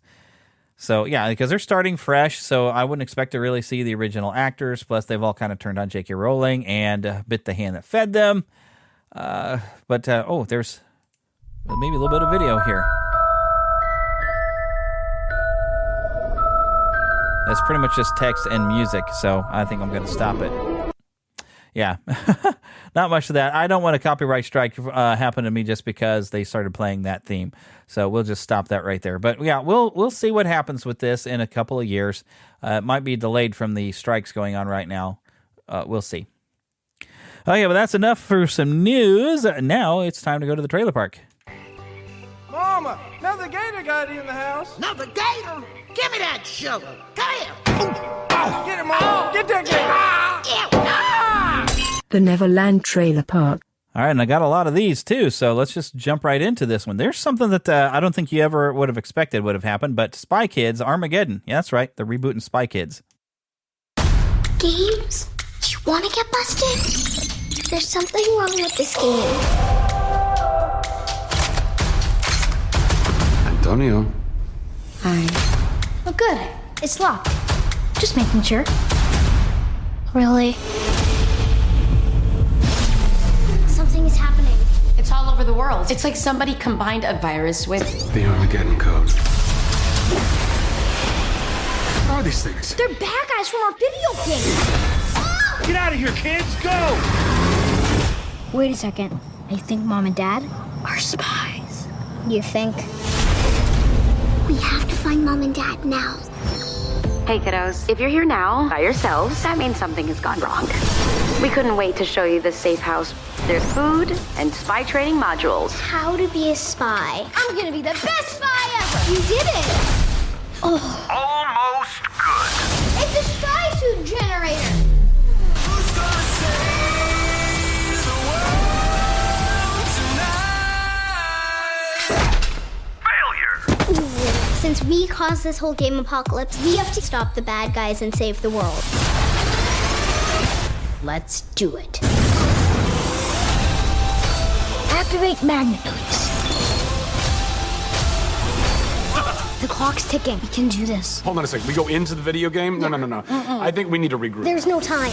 So, yeah, because they're starting fresh, so I wouldn't expect to really see the original actors. Plus, they've all kind of turned on J.K. Rowling and bit the hand that fed them. There's maybe a little bit of video here. That's pretty much just text and music, so I think I'm going to stop it. Yeah, not much of that. I don't want a copyright strike happen to me just because they started playing that theme. So we'll just stop that right there. But yeah, we'll see what happens with this in a couple of years. It might be delayed from the strikes going on right now. We'll see. Okay, well, that's enough for some news. Now it's time to go to the trailer park. Mama, another gator got in the house. Another gator? Give me that shovel. Come here. Get him, Mama. Get that gator. The Neverland Trailer Park. All right, and I got a lot of these, too, so let's just jump right into this one. There's something that I don't think you ever would have expected would have happened, but Spy Kids Armageddon. Yeah, that's right. They're rebooting Spy Kids. Games? Do you want to get busted? There's something wrong with this game. Antonio. Hi. Oh, good. It's locked. Just making sure. Really? Something is happening. It's all over the world. It's like somebody combined a virus with The Armageddon Code. What are these things? They're bad guys from our video game. Get out of here, kids. Go. Wait a second. I think Mom and Dad are spies. You think? We have to find Mom and Dad now. Hey kiddos, if you're here now by yourselves, that means something has gone wrong. We couldn't wait to show you the safe house. There's food and spy training modules. How to be a spy. I'm gonna be the best spy ever. You did it. Oh. Almost good. It's a spy suit generator. Who's gonna save the world tonight? Failure. Since we caused this whole game apocalypse, we have to stop the bad guys and save the world. Let's do it. Activate magnitudes. The clock's ticking. We can do this. Hold on a second. We go into the video game? No. I think we need to regroup. There's no time.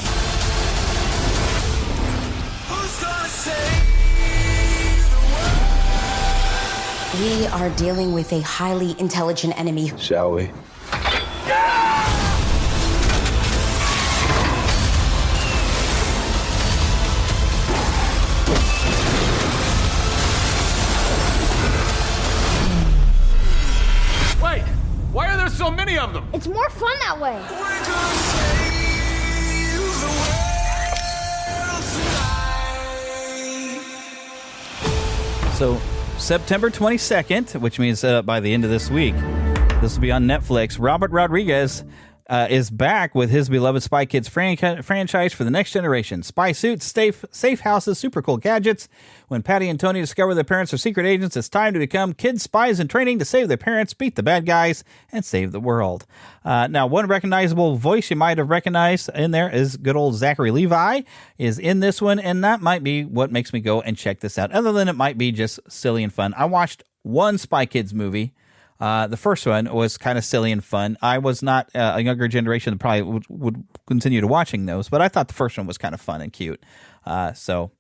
Who's gonna save the world? We are dealing with a highly intelligent enemy. Shall we? many of them. It's more fun that way. So, September 22nd, which means by the end of this week, this will be on Netflix. Robert Rodriguez is back with his beloved Spy Kids franchise for the next generation. Spy suits, safe houses, super cool gadgets. When Patty and Tony discover their parents are secret agents, it's time to become kid spies in training to save their parents, beat the bad guys, and save the world. Now, one recognizable voice you might have recognized in there is good old Zachary Levi is in this one, and that might be what makes me go and check this out, other than it might be just silly and fun. I watched one Spy Kids movie. The first one was kind of silly and fun. I was not a younger generation that probably would continue to watching those, but I thought the first one was kind of fun and cute. So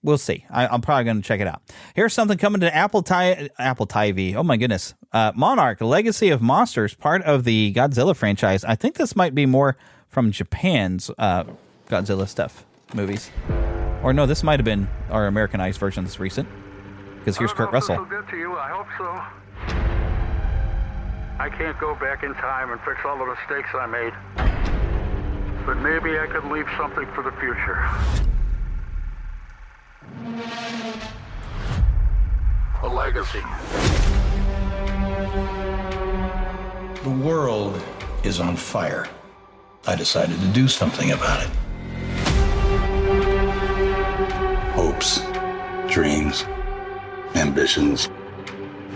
we'll see. I'm probably going to check it out. Here's something coming to Apple TV. Oh my goodness. Monarch, Legacy of Monsters, part of the Godzilla franchise. I think this might be more from Japan's Godzilla stuff, movies. Or no, this might have been our Americanized version that's recent. Because here's Kurt Russell. I hope so. I can't go back in time and fix all the mistakes I made. But maybe I could leave something for the future. A legacy. The world is on fire. I decided to do something about it. Hopes, dreams, ambitions.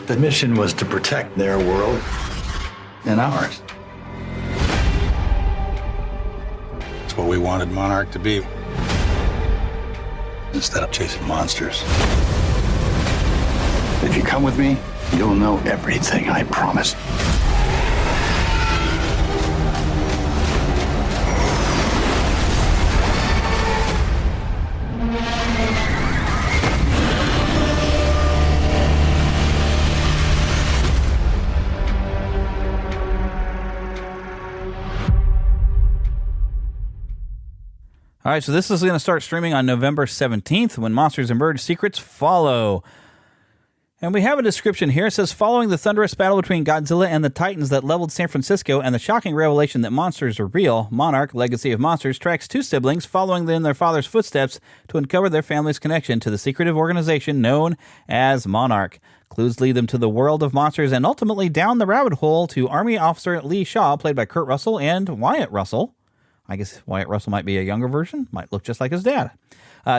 The mission was to protect their world and ours. It's what we wanted Monarch to be. Instead of chasing monsters. If you come with me, you'll know everything, I promise. All right, so this is going to start streaming on November 17th when monsters emerge, secrets follow. And we have a description here. It says, following the thunderous battle between Godzilla and the Titans that leveled San Francisco and the shocking revelation that monsters are real, Monarch, Legacy of Monsters, tracks two siblings following in their father's footsteps to uncover their family's connection to the secretive organization known as Monarch. Clues lead them to the world of monsters and ultimately down the rabbit hole to Army Officer Lee Shaw, played by Kurt Russell, and Wyatt Russell. I guess Wyatt Russell might be a younger version, might look just like his dad.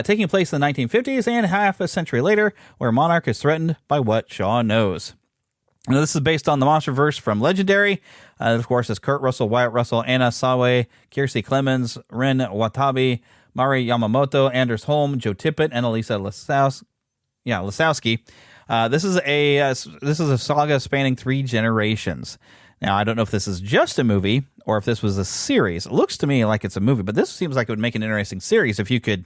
Taking place in the 1950s and half a century later, where Monarch is threatened by what Shaw knows. Now, this is based on the Monsterverse from Legendary. Of course, it's Kurt Russell, Wyatt Russell, Anna Sawe, Kiersey Clemens, Ren Watabe, Mari Yamamoto, Anders Holm, Joe Tippett, and Elisa Lasowski. This is a saga spanning 3 generations. Now, I don't know if this is just a movie or if this was a series. It looks to me like it's a movie, but this seems like it would make an interesting series if you could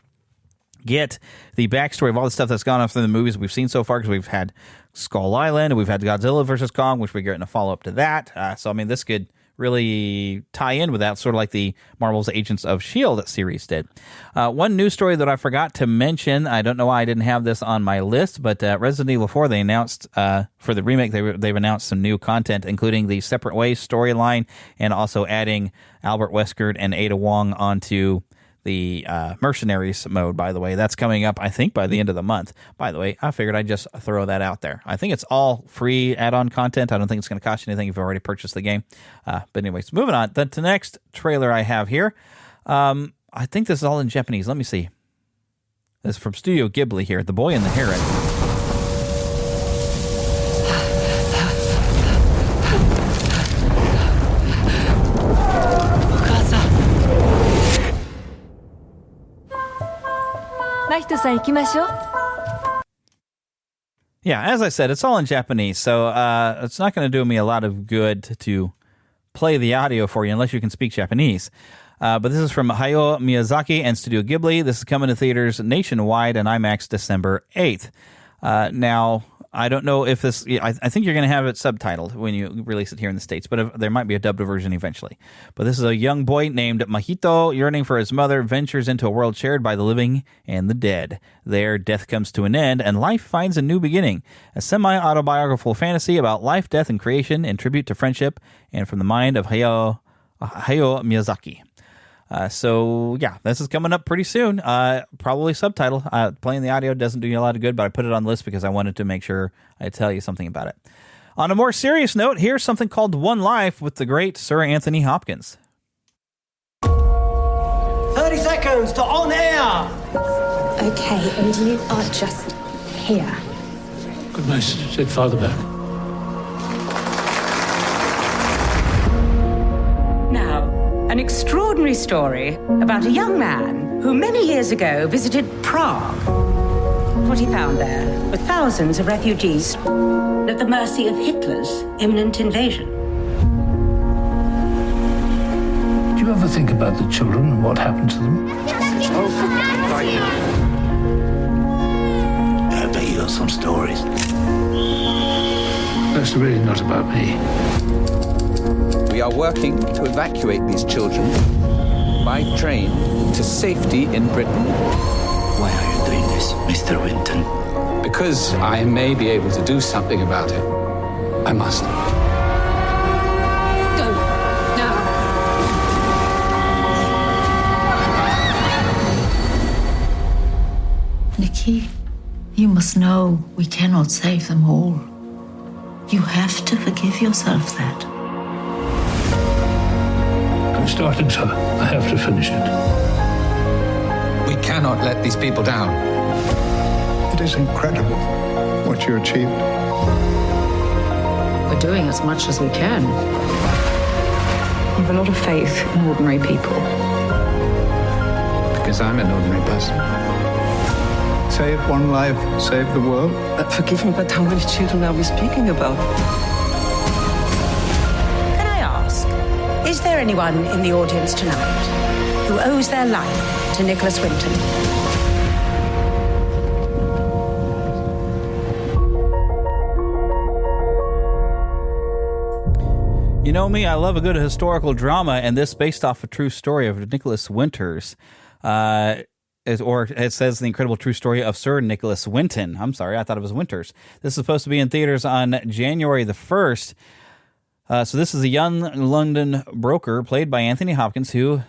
get the backstory of all the stuff that's gone on through the movies we've seen so far, because we've had Skull Island, and we've had Godzilla vs. Kong, which we're getting a follow-up to that. So, I mean, this could really tie in with that, sort of like the Marvel's Agents of S.H.I.E.L.D. series did. One news story that I forgot to mention, I don't know why I didn't have this on my list, but Resident Evil 4, they announced for the remake, they've announced some new content, including the Separate Ways storyline, and also adding Albert Wesker and Ada Wong onto the Mercenaries mode, by the way. That's coming up, I think, by the end of the month. By the way, I figured I'd just throw that out there. I think it's all free add-on content. I don't think it's going to cost you anything if you've already purchased the game. But anyways, moving on. The next trailer I have here, I think this is all in Japanese. Let me see. This is from Studio Ghibli here, The Boy and the Heron. Yeah, as I said, it's all in Japanese, so it's not going to do me a lot of good to play the audio for you unless you can speak Japanese. But this is from Hayao Miyazaki and Studio Ghibli. This is coming to theaters nationwide and IMAX December 8th. Now, I don't know if this. I think you're going to have it subtitled when you release it here in the States, but there might be a dubbed version eventually. But this is a young boy named Mahito, yearning for his mother, ventures into a world shared by the living and the dead. There, death comes to an end, and life finds a new beginning. A semi-autobiographical fantasy about life, death, and creation in tribute to friendship, and from the mind of Hayao Miyazaki. So, yeah, this is coming up pretty soon. Probably subtitled. Playing the audio doesn't do you a lot of good, but I put it on the list because I wanted to make sure I tell you something about it. On a more serious note, here's something called One Life with the great Sir Anthony Hopkins. 30 seconds to on air! Okay, and you are just here. Good night, sit farther back. Now, an extraordinary story about a young man who many years ago visited Prague. What he found there were thousands of refugees at the mercy of Hitler's imminent invasion. Do you ever think about the children and what happened to them? I bet you got some stories. That's really not about me. We are working to evacuate these children by train to safety in Britain. Why are you doing this, Mr. Winton? Because I may be able to do something about it. I must. Go now. Nikki, you must know we cannot save them all. You have to forgive yourself that. I started, sir. I have to finish it. We cannot let these people down. It is incredible what you achieved. We're doing as much as we can. I have a lot of faith in ordinary people. Because I'm an ordinary person. Save one life, save the world. Forgive me, but how many children are we speaking about? Can I ask, is there anyone in the audience tonight who owes their life to Nicholas Winton? You know me, I love a good historical drama, and this based off a true story of Nicholas Winters. Or it says the incredible true story of Sir Nicholas Winton. I'm sorry, I thought it was Winters. This is supposed to be in theaters on January the 1st. So this is a young London broker played by Anthony Hopkins, who...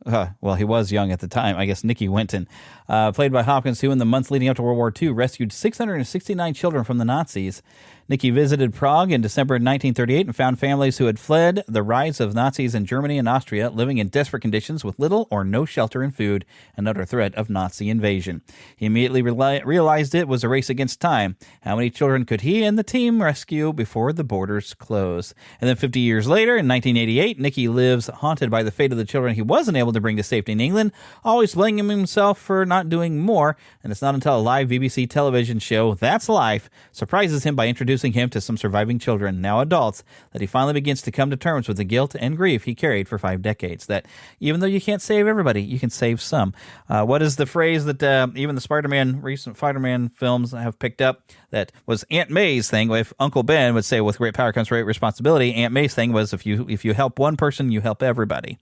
well, he was young at the time, I guess, Nicky Winton, played by Hopkins, who in the months leading up to World War II rescued 669 children from the Nazis. Nicky visited Prague in December 1938 and found families who had fled the rise of Nazis in Germany and Austria, living in desperate conditions with little or no shelter and food and under threat of Nazi invasion. He immediately realized it was a race against time. How many children could he and the team rescue before the borders closed? And then 50 years later, in 1988, Nicky lives haunted by the fate of the children he wasn't able to bring to safety in England, always blaming himself for not doing more. And it's not until a live BBC television show, That's Life, surprises him by introducing him to some surviving children, now adults, that he finally begins to come to terms with the guilt and grief he carried for 5 decades. That even though you can't save everybody, you can save some. What is the phrase that even the recent Spider-Man films have picked up? That was Aunt May's thing. If Uncle Ben would say, with great power comes great responsibility, Aunt May's thing was, if you help one person, you help everybody.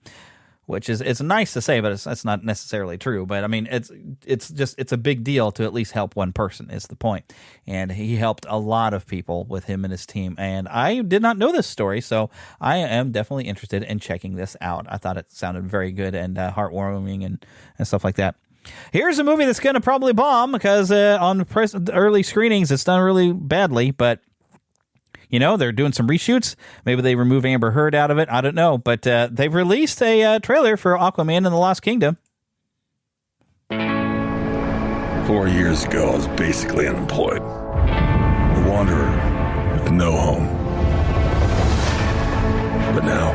Which is, it's nice to say, but it's not necessarily true. But I mean, it's a big deal to at least help one person is the point. And he helped a lot of people with him and his team. And I did not know this story, so I am definitely interested in checking this out. I thought it sounded very good and heartwarming and stuff like that. Here's a movie that's going to probably bomb because on early screenings, it's done really badly, but you know, they're doing some reshoots. Maybe they remove Amber Heard out of it. I don't know. But they've released a trailer for Aquaman and the Lost Kingdom. 4 years ago, I was basically unemployed. A wanderer with no home. But now,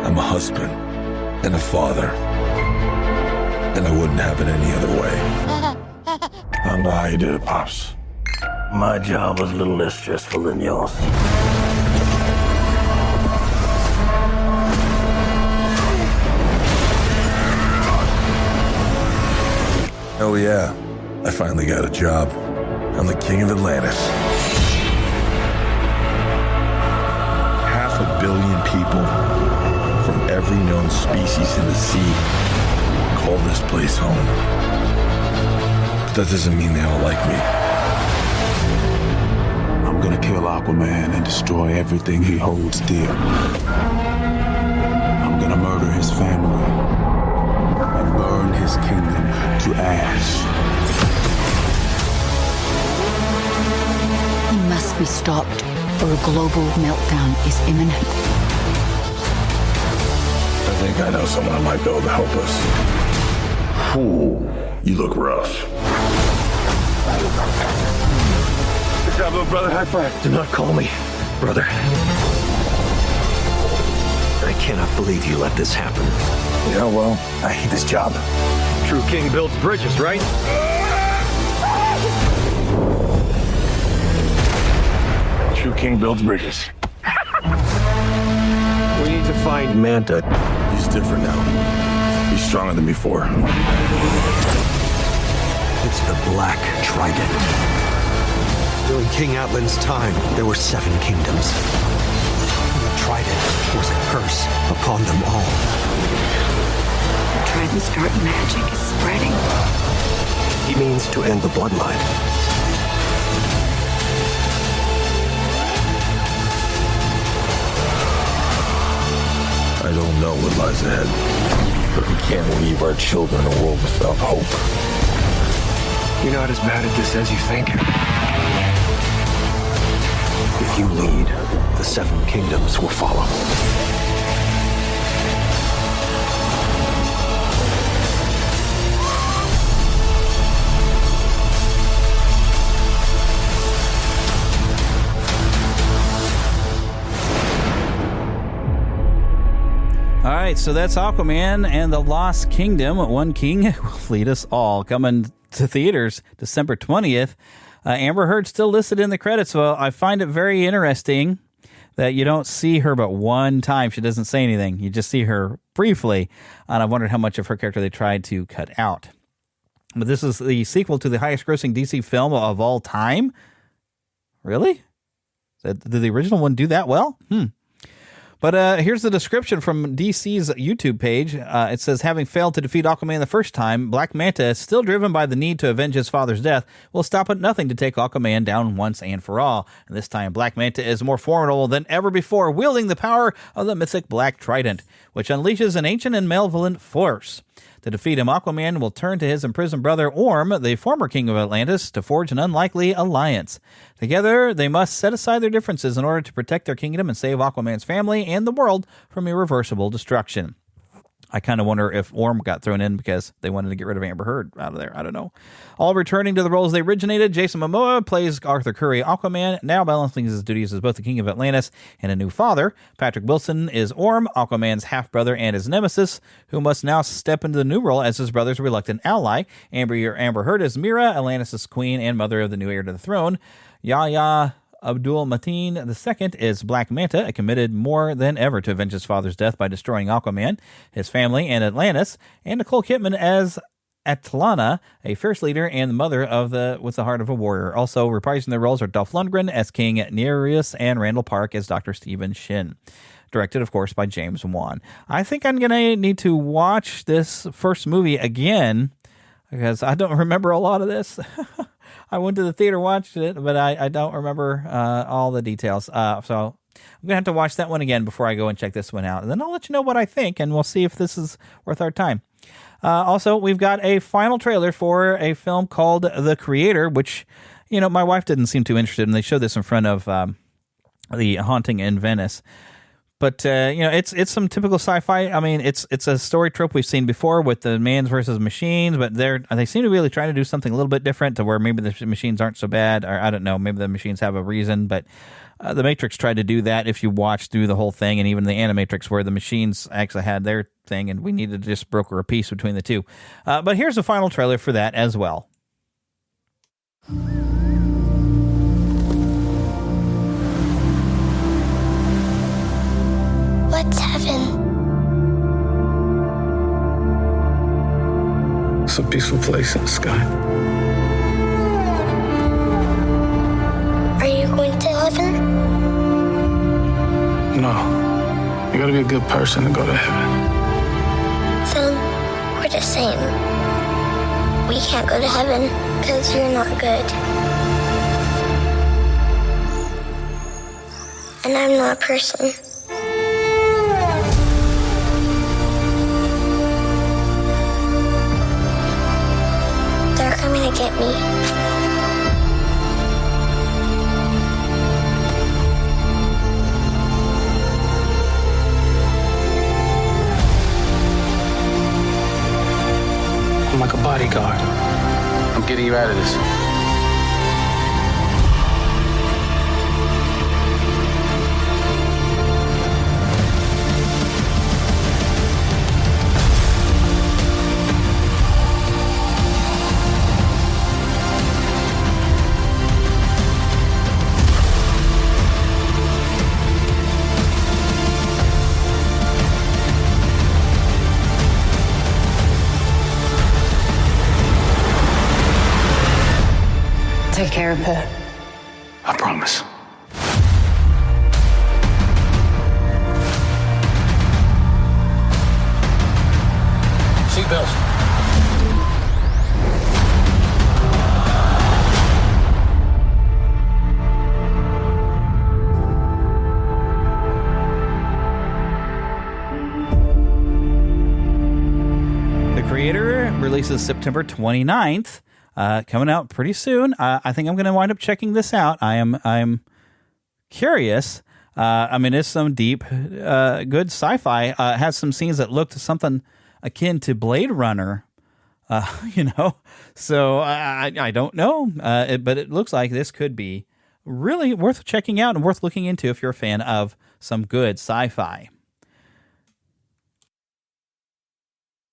I'm a husband and a father. And I wouldn't have it any other way. I don't know how you did it, Pops. My job was a little less stressful than yours. Oh yeah, I finally got a job. I'm the king of Atlantis. 500 million people from every known species in the sea call this place home. But that doesn't mean they all like me. I'm gonna kill Aquaman and destroy everything he holds dear. I'm gonna murder his family and burn his kingdom to ash. He must be stopped, or a global meltdown is imminent. I think I know someone who might be able to help us. Ooh, you look rough. Good job, little brother. High five. Do not call me brother. I cannot believe you let this happen. Yeah, well, I hate this job. True king builds bridges, right? True king builds bridges. We need to find Manta. He's different now. He's stronger than before. It's the Black Trident. During King Atlan's time, there were 7 kingdoms. And the Trident was a curse upon them all. The Trident's dark magic is spreading. He means to end the bloodline. I don't know what lies ahead, but we can't leave our children in a world without hope. You're not as bad at this as you think. If you lead, the 7 kingdoms will follow. All right, so that's Aquaman and the Lost Kingdom. One king will lead us all. Coming to theaters December 20th. Amber Heard still listed in the credits. Well, I find it very interesting that you don't see her but one time. She doesn't say anything. You just see her briefly. And I wondered how much of her character they tried to cut out. But this is the sequel to the highest grossing DC film of all time. Really? Did the original one do that well? But here's the description from DC's YouTube page. It says, having failed to defeat Aquaman the first time, Black Manta, still driven by the need to avenge his father's death, will stop at nothing to take Aquaman down once and for all. And this time, Black Manta is more formidable than ever before, wielding the power of the mythic Black Trident, which unleashes an ancient and malevolent force. To defeat him, Aquaman will turn to his imprisoned brother Orm, the former king of Atlantis, to forge an unlikely alliance. Together, they must set aside their differences in order to protect their kingdom and save Aquaman's family and the world from irreversible destruction. I kind of wonder if Orm got thrown in because they wanted to get rid of Amber Heard out of there. I don't know. All returning to the roles they originated, Jason Momoa plays Arthur Curry Aquaman, now balancing his duties as both the king of Atlantis and a new father. Patrick Wilson is Orm, Aquaman's half-brother and his nemesis, who must now step into the new role as his brother's reluctant ally. Amber Heard is Mira, Atlantis' queen and mother of the new heir to the throne. Yahya Abdul Mateen II is Black Manta, committed more than ever to avenge his father's death by destroying Aquaman, his family, and Atlantis. And Nicole Kidman as Atlana, a fierce leader and the mother with the heart of a warrior. Also reprising their roles are Dolph Lundgren as King Nereus and Randall Park as Dr. Stephen Shin. Directed, of course, by James Wan. I think I'm going to need to watch this first movie again because I don't remember a lot of this. I went to the theater, watched it, but I don't remember all the details. So I'm going to have to watch that one again before I go and check this one out. And then I'll let you know what I think, and we'll see if this is worth our time. Also, we've got a final trailer for a film called The Creator, which, my wife didn't seem too interested in. They showed this in front of the Haunting in Venice. But, it's some typical sci-fi. I mean, it's a story trope we've seen before with the mans versus machines, but they seem to really try to do something a little bit different to where maybe the machines aren't so bad, or I don't know, maybe the machines have a reason, but The Matrix tried to do that if you watch through the whole thing, and even the Animatrix where the machines actually had their thing, and we needed to just broker a peace between the two. But here's a final trailer for that as well. What's heaven? It's a peaceful place in the sky. gotta be a good person to go to heaven. Son, we're the same. We can't go to heaven because you're not good. And I'm not a person. They're coming to get me. I'm like a bodyguard. I'm getting you out of this. Take care of her. I promise. Seatbelts. The Creator releases September 29th. Coming out pretty soon. I think I'm going to wind up checking this out. I'm curious. I mean, it's some deep, good sci-fi. Has some scenes that look to something akin to Blade Runner. So I don't know. But it looks like this could be really worth checking out and worth looking into if you're a fan of some good sci-fi.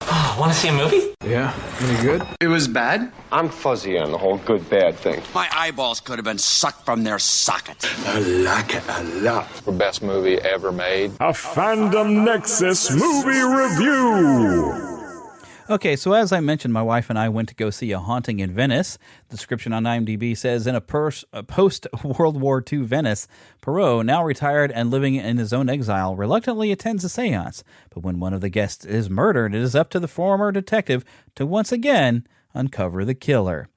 Oh, want to see a movie? Yeah, any good? It was bad? I'm fuzzy on the whole good-bad thing. My eyeballs could have been sucked from their sockets. I like it a lot. The best movie ever made. A Fandom Nexus movie review. Okay, so as I mentioned, my wife and I went to go see A Haunting in Venice. The description on IMDb says, in a post-World War II Venice, Perrault, now retired and living in his own exile, reluctantly attends a seance. But when one of the guests is murdered, it is up to the former detective to once again uncover the killer.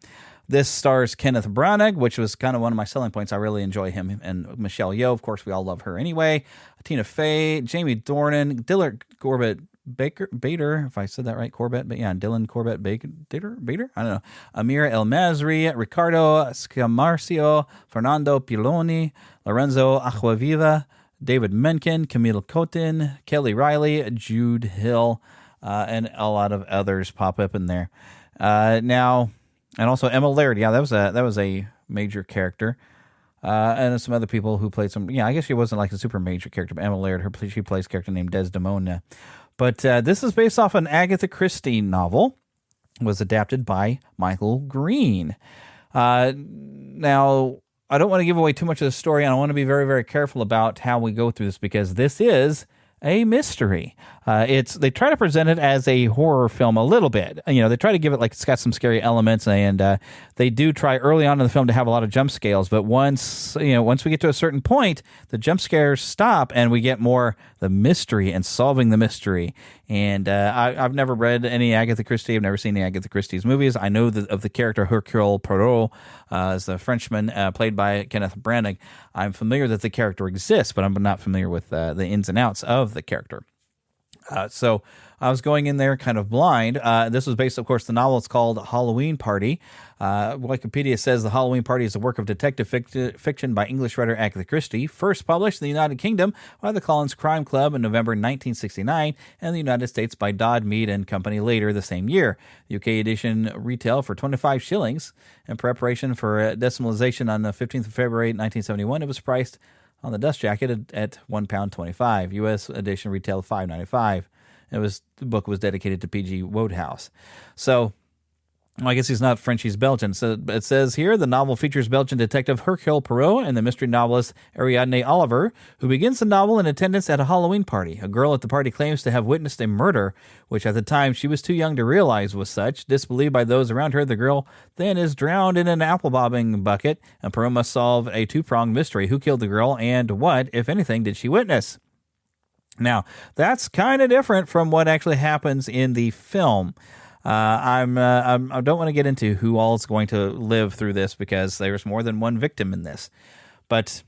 This stars Kenneth Branagh, which was kind of one of my selling points. I really enjoy him. And Michelle Yeoh, of course, we all love her anyway. Tina Fey, Jamie Dornan, Dillard Corbett Bader, if I said that right, Corbett, but yeah, Dylan Corbett Bader, I don't know. Amir El Mazri, Ricardo Scamarcio, Fernando Piloni, Lorenzo Aquaviva, David Menken, Camille Cotin, Kelly Riley, Jude Hill, and a lot of others pop up in there. Now, and also Emma Laird. Yeah, that was a major character. And some other people who played some. Yeah, I guess she wasn't like a super major character, but Emma Laird, she plays a character named Desdemona. But this is based off an Agatha Christie novel. It was adapted by Michael Green. Now, I don't want to give away too much of the story, and I want to be very, very careful about how we go through this because this is a mystery. They try to present it as a horror film a little bit. They try to give it like it's got some scary elements, and they do try early on in the film to have a lot of jump scares. But once we get to a certain point, the jump scares stop, and we get more the mystery and solving the mystery. And I've never read any Agatha Christie. I've never seen any Agatha Christie's movies. I know of the character Hercule Poirot as the Frenchman played by Kenneth Branagh. I'm familiar that the character exists, but I'm not familiar with the ins and outs of the character. So I was going in there kind of blind. This was based, of course, the novel. It's called Halloween Party. Wikipedia says The Halloween Party is a work of detective fiction by English writer Agatha Christie, first published in the United Kingdom by the Collins Crime Club in November 1969, and the United States by Dodd, Mead and Company later the same year. The UK edition retailed for 25 shillings. In preparation for decimalization on the 15th of February 1971, it was priced on the dust jacket at £1.25. U.S. edition retailed $5.95. The book was dedicated to P.G. Wodehouse. So, I guess he's not French, he's Belgian. So it says here, the novel features Belgian detective Hercule Poirot and the mystery novelist Ariadne Oliver, who begins the novel in attendance at a Halloween party. A girl at the party claims to have witnessed a murder, which at the time she was too young to realize was such. Disbelieved by those around her, the girl then is drowned in an apple bobbing bucket, and Poirot must solve a two-pronged mystery. Who killed the girl, and what, if anything, did she witness? Now, that's kind of different from what actually happens in the film. I don't want to get into who all is going to live through this because there's more than one victim in this. But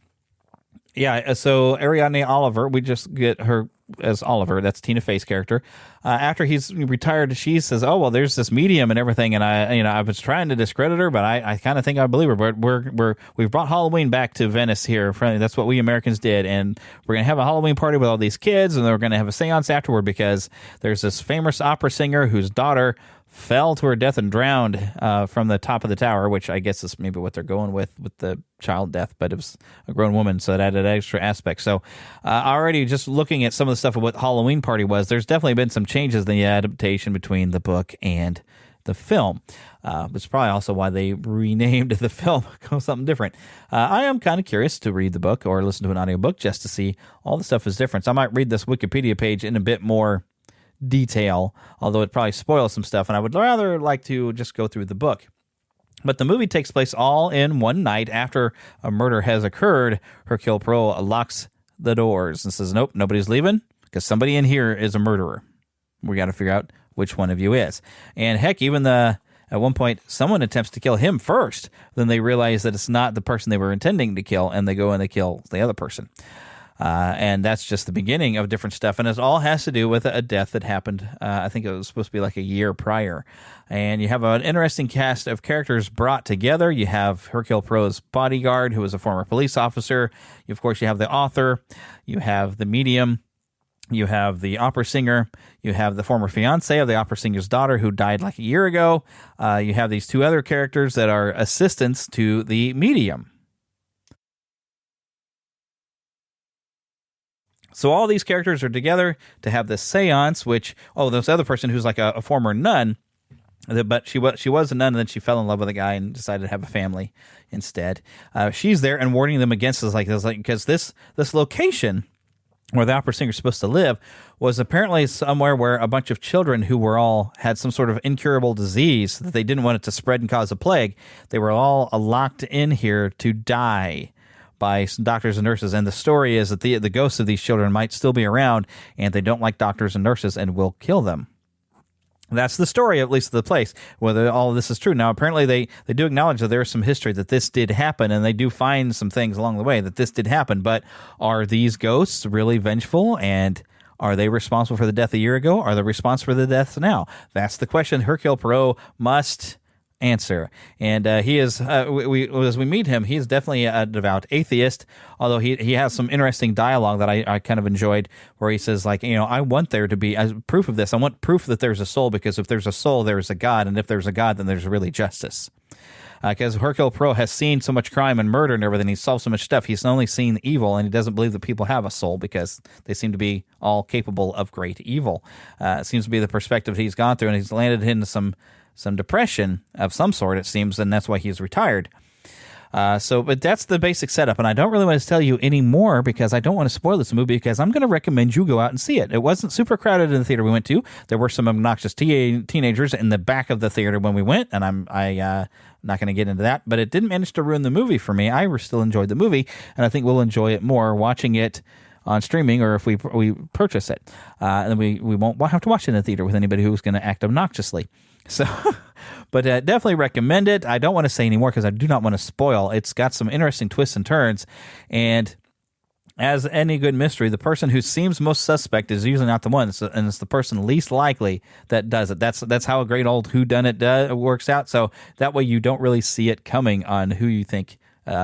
yeah, so Ariadne Oliver, we just get her as Oliver. That's Tina Fey's character. After he's retired, she says, "Oh well, there's this medium and everything," and I was trying to discredit her, but I kind of think I believe her. But we've brought Halloween back to Venice here. That's what we Americans did, and we're gonna have a Halloween party with all these kids, and then we're gonna have a seance afterward because there's this famous opera singer whose daughter fell to her death and drowned from the top of the tower, which I guess is maybe what they're going with the child death, but it was a grown woman, so it added an extra aspect. So already just looking at some of the stuff of what Halloween Party was, there's definitely been some changes in the adaptation between the book and the film. It's probably also why they renamed the film something different. I am kind of curious to read the book or listen to an audiobook just to see all the stuff is different. So I might read this Wikipedia page in a bit more detail, although it probably spoils some stuff, and I would rather like to just go through the book. But the movie takes place all in one night after a murder has occurred. Hercule Poirot locks the doors and says, "Nope, nobody's leaving because somebody in here is a murderer. We got to figure out which one of you is." And heck, even at one point, someone attempts to kill him first. Then they realize that it's not the person they were intending to kill, and they go and they kill the other person. And that's just the beginning of different stuff. And it all has to do with a death that happened, I think it was supposed to be like a year prior. And you have an interesting cast of characters brought together. You have Hercule Poirot's bodyguard, who was a former police officer. Of course, you have the author. You have the medium. You have the opera singer. You have the former fiance of the opera singer's daughter who died like a year ago. You have these two other characters that are assistants to the medium. So all these characters are together to have this seance, which, this other person who's like a former nun, but she was a nun, and then she fell in love with a guy and decided to have a family instead. She's there and warning them against this, because this location where the opera singer is supposed to live was apparently somewhere where a bunch of children who were all had some sort of incurable disease that they didn't want it to spread and cause a plague. They were all locked in here to die by some doctors and nurses, and the story is that the ghosts of these children might still be around, and they don't like doctors and nurses and will kill them. That's the story, at least of the place, whether all of this is true. Now, apparently they do acknowledge that there is some history that this did happen, and they do find some things along the way that this did happen, but are these ghosts really vengeful, and are they responsible for the death a year ago? Are they responsible for the deaths now? That's the question Hercule Poirot must answer. And he is, as we meet him, he's definitely a devout atheist, although he has some interesting dialogue that I kind of enjoyed, where he says, I want there to be as proof of this. I want proof that there's a soul, because if there's a soul, there is a God, and if there's a God, then there's really justice. Because Hercule Poirot has seen so much crime and murder and everything, he's solved so much stuff, he's only seen evil, and he doesn't believe that people have a soul because they seem to be all capable of great evil. It seems to be the perspective he's gone through, and he's landed into some depression of some sort, it seems, and that's why he's retired. But that's the basic setup, and I don't really want to tell you any more because I don't want to spoil this movie, because I'm going to recommend you go out and see it. It wasn't super crowded in the theater we went to. There were some obnoxious teenagers in the back of the theater when we went, and I'm not going to get into that, but it didn't manage to ruin the movie for me. I still enjoyed the movie, and I think we'll enjoy it more watching it on streaming, or if we purchase it. And we won't have to watch it in the theater with anybody who's going to act obnoxiously. So, but definitely recommend it. I don't want to say any more because I do not want to spoil. It's got some interesting twists and turns, and as any good mystery, the person who seems most suspect is usually not the one, and it's the person least likely that does it. That's how a great old whodunit works out. So that way you don't really see it coming on who you think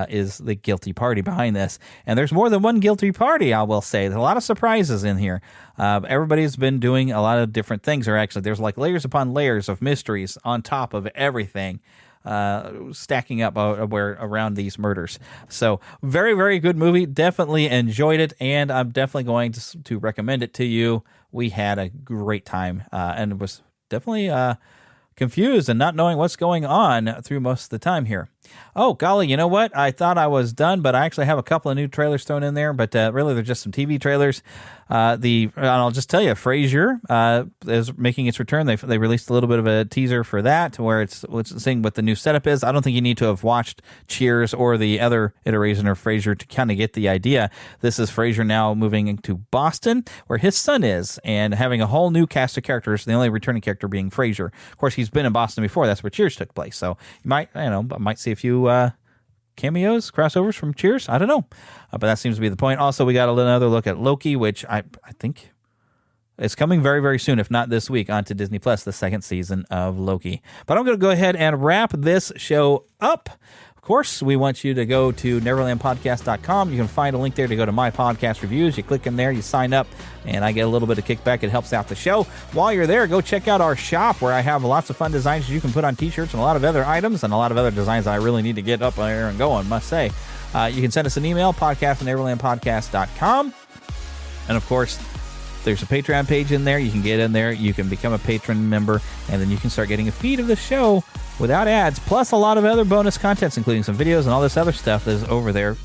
is the guilty party behind this. And there's more than one guilty party, I will say. There's a lot of surprises in here. Everybody's been doing a lot of different things, or actually there's like layers upon layers of mysteries on top of everything stacking up around these murders. So very, very good movie. Definitely enjoyed it, and I'm definitely going to recommend it to you. We had a great time, and it was definitely confused and not knowing what's going on through most of the time here. Oh, golly, you know what? I thought I was done, but I actually have a couple of new trailers thrown in there, but really they're just some TV trailers. I'll just tell you, Frasier is making its return. They released a little bit of a teaser for that, where it's seeing what the new setup is. I don't think you need to have watched Cheers or the other iteration of Frasier to kind of get the idea. This is Frasier now moving into Boston, where his son is, and having a whole new cast of characters, the only returning character being Frasier. Of course, he's been in Boston before. That's where Cheers took place. So you might see a few cameos, crossovers from Cheers. I don't know. But that seems to be the point. Also, we got another look at Loki, which I think is coming very, very soon, if not this week, onto Disney Plus, the second season of Loki. But I'm going to go ahead and wrap this show up. Of course, we want you to go to neverlandpodcast.com. You can find a link there to go to my podcast reviews. You click in there, you sign up, and I get a little bit of kickback. It helps out the show. While you're there, go check out our shop, where I have lots of fun designs you can put on t-shirts and a lot of other items and a lot of other designs that I really need to get up there and going, must say. You can send us an email, podcast@neverlandpodcast.com. And of course, there's a Patreon page in there. You can get in there. You can become a patron member, and then you can start getting a feed of the show without ads, plus a lot of other bonus contents, including some videos and all this other stuff that is over there,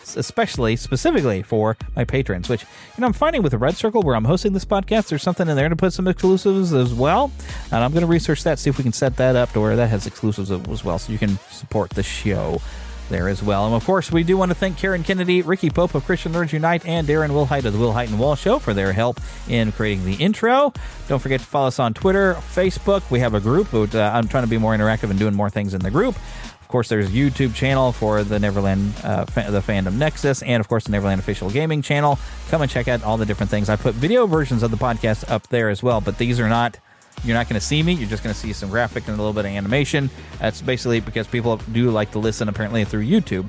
specifically for my patrons, which, I'm finding with the Red Circle, where I'm hosting this podcast, there's something in there to put some exclusives as well. And I'm going to research that, see if we can set that up to where that has exclusives as well, so you can support the show there as well. And of course, we do want to thank Karen Kennedy, Ricky Pope of Christian Nerds Unite, and Darren Wilhite of the Wilhite and Wall Show for their help in creating the intro. Don't forget to follow us on Twitter, Facebook. We have a group, but I'm trying to be more interactive and doing more things in the group. Of course, there's a YouTube channel for the Neverland, the Fandom Nexus, and of course the Neverland official gaming channel. Come and check out all the different things. I put video versions of the podcast up there as well, but these are not. You're not going to see me. You're just going to see some graphic and a little bit of animation. That's basically because people do like to listen, apparently, through YouTube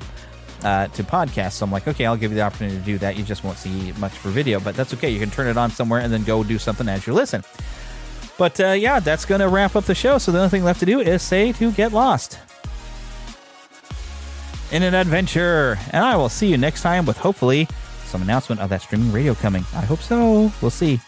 to podcasts. So I'm like, okay, I'll give you the opportunity to do that. You just won't see much for video, but that's okay. You can turn it on somewhere and then go do something as you listen. But yeah, that's going to wrap up the show. So the only thing left to do is say to get lost in an adventure. And I will see you next time with hopefully some announcement of that streaming radio coming. I hope so. We'll see.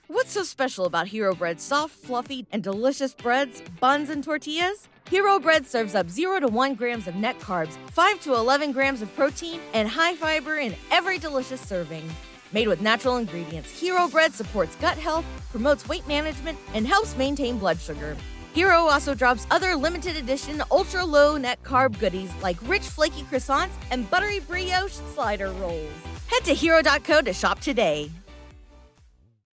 What's so special about Hero Bread's soft, fluffy, and delicious breads, buns, and tortillas? Hero Bread serves up 0 to 1 grams of net carbs, 5 to 11 grams of protein, and high fiber in every delicious serving. Made with natural ingredients, Hero Bread supports gut health, promotes weight management, and helps maintain blood sugar. Hero also drops other limited edition ultra-low net carb goodies like rich flaky croissants and buttery brioche slider rolls. Head to hero.co to shop today.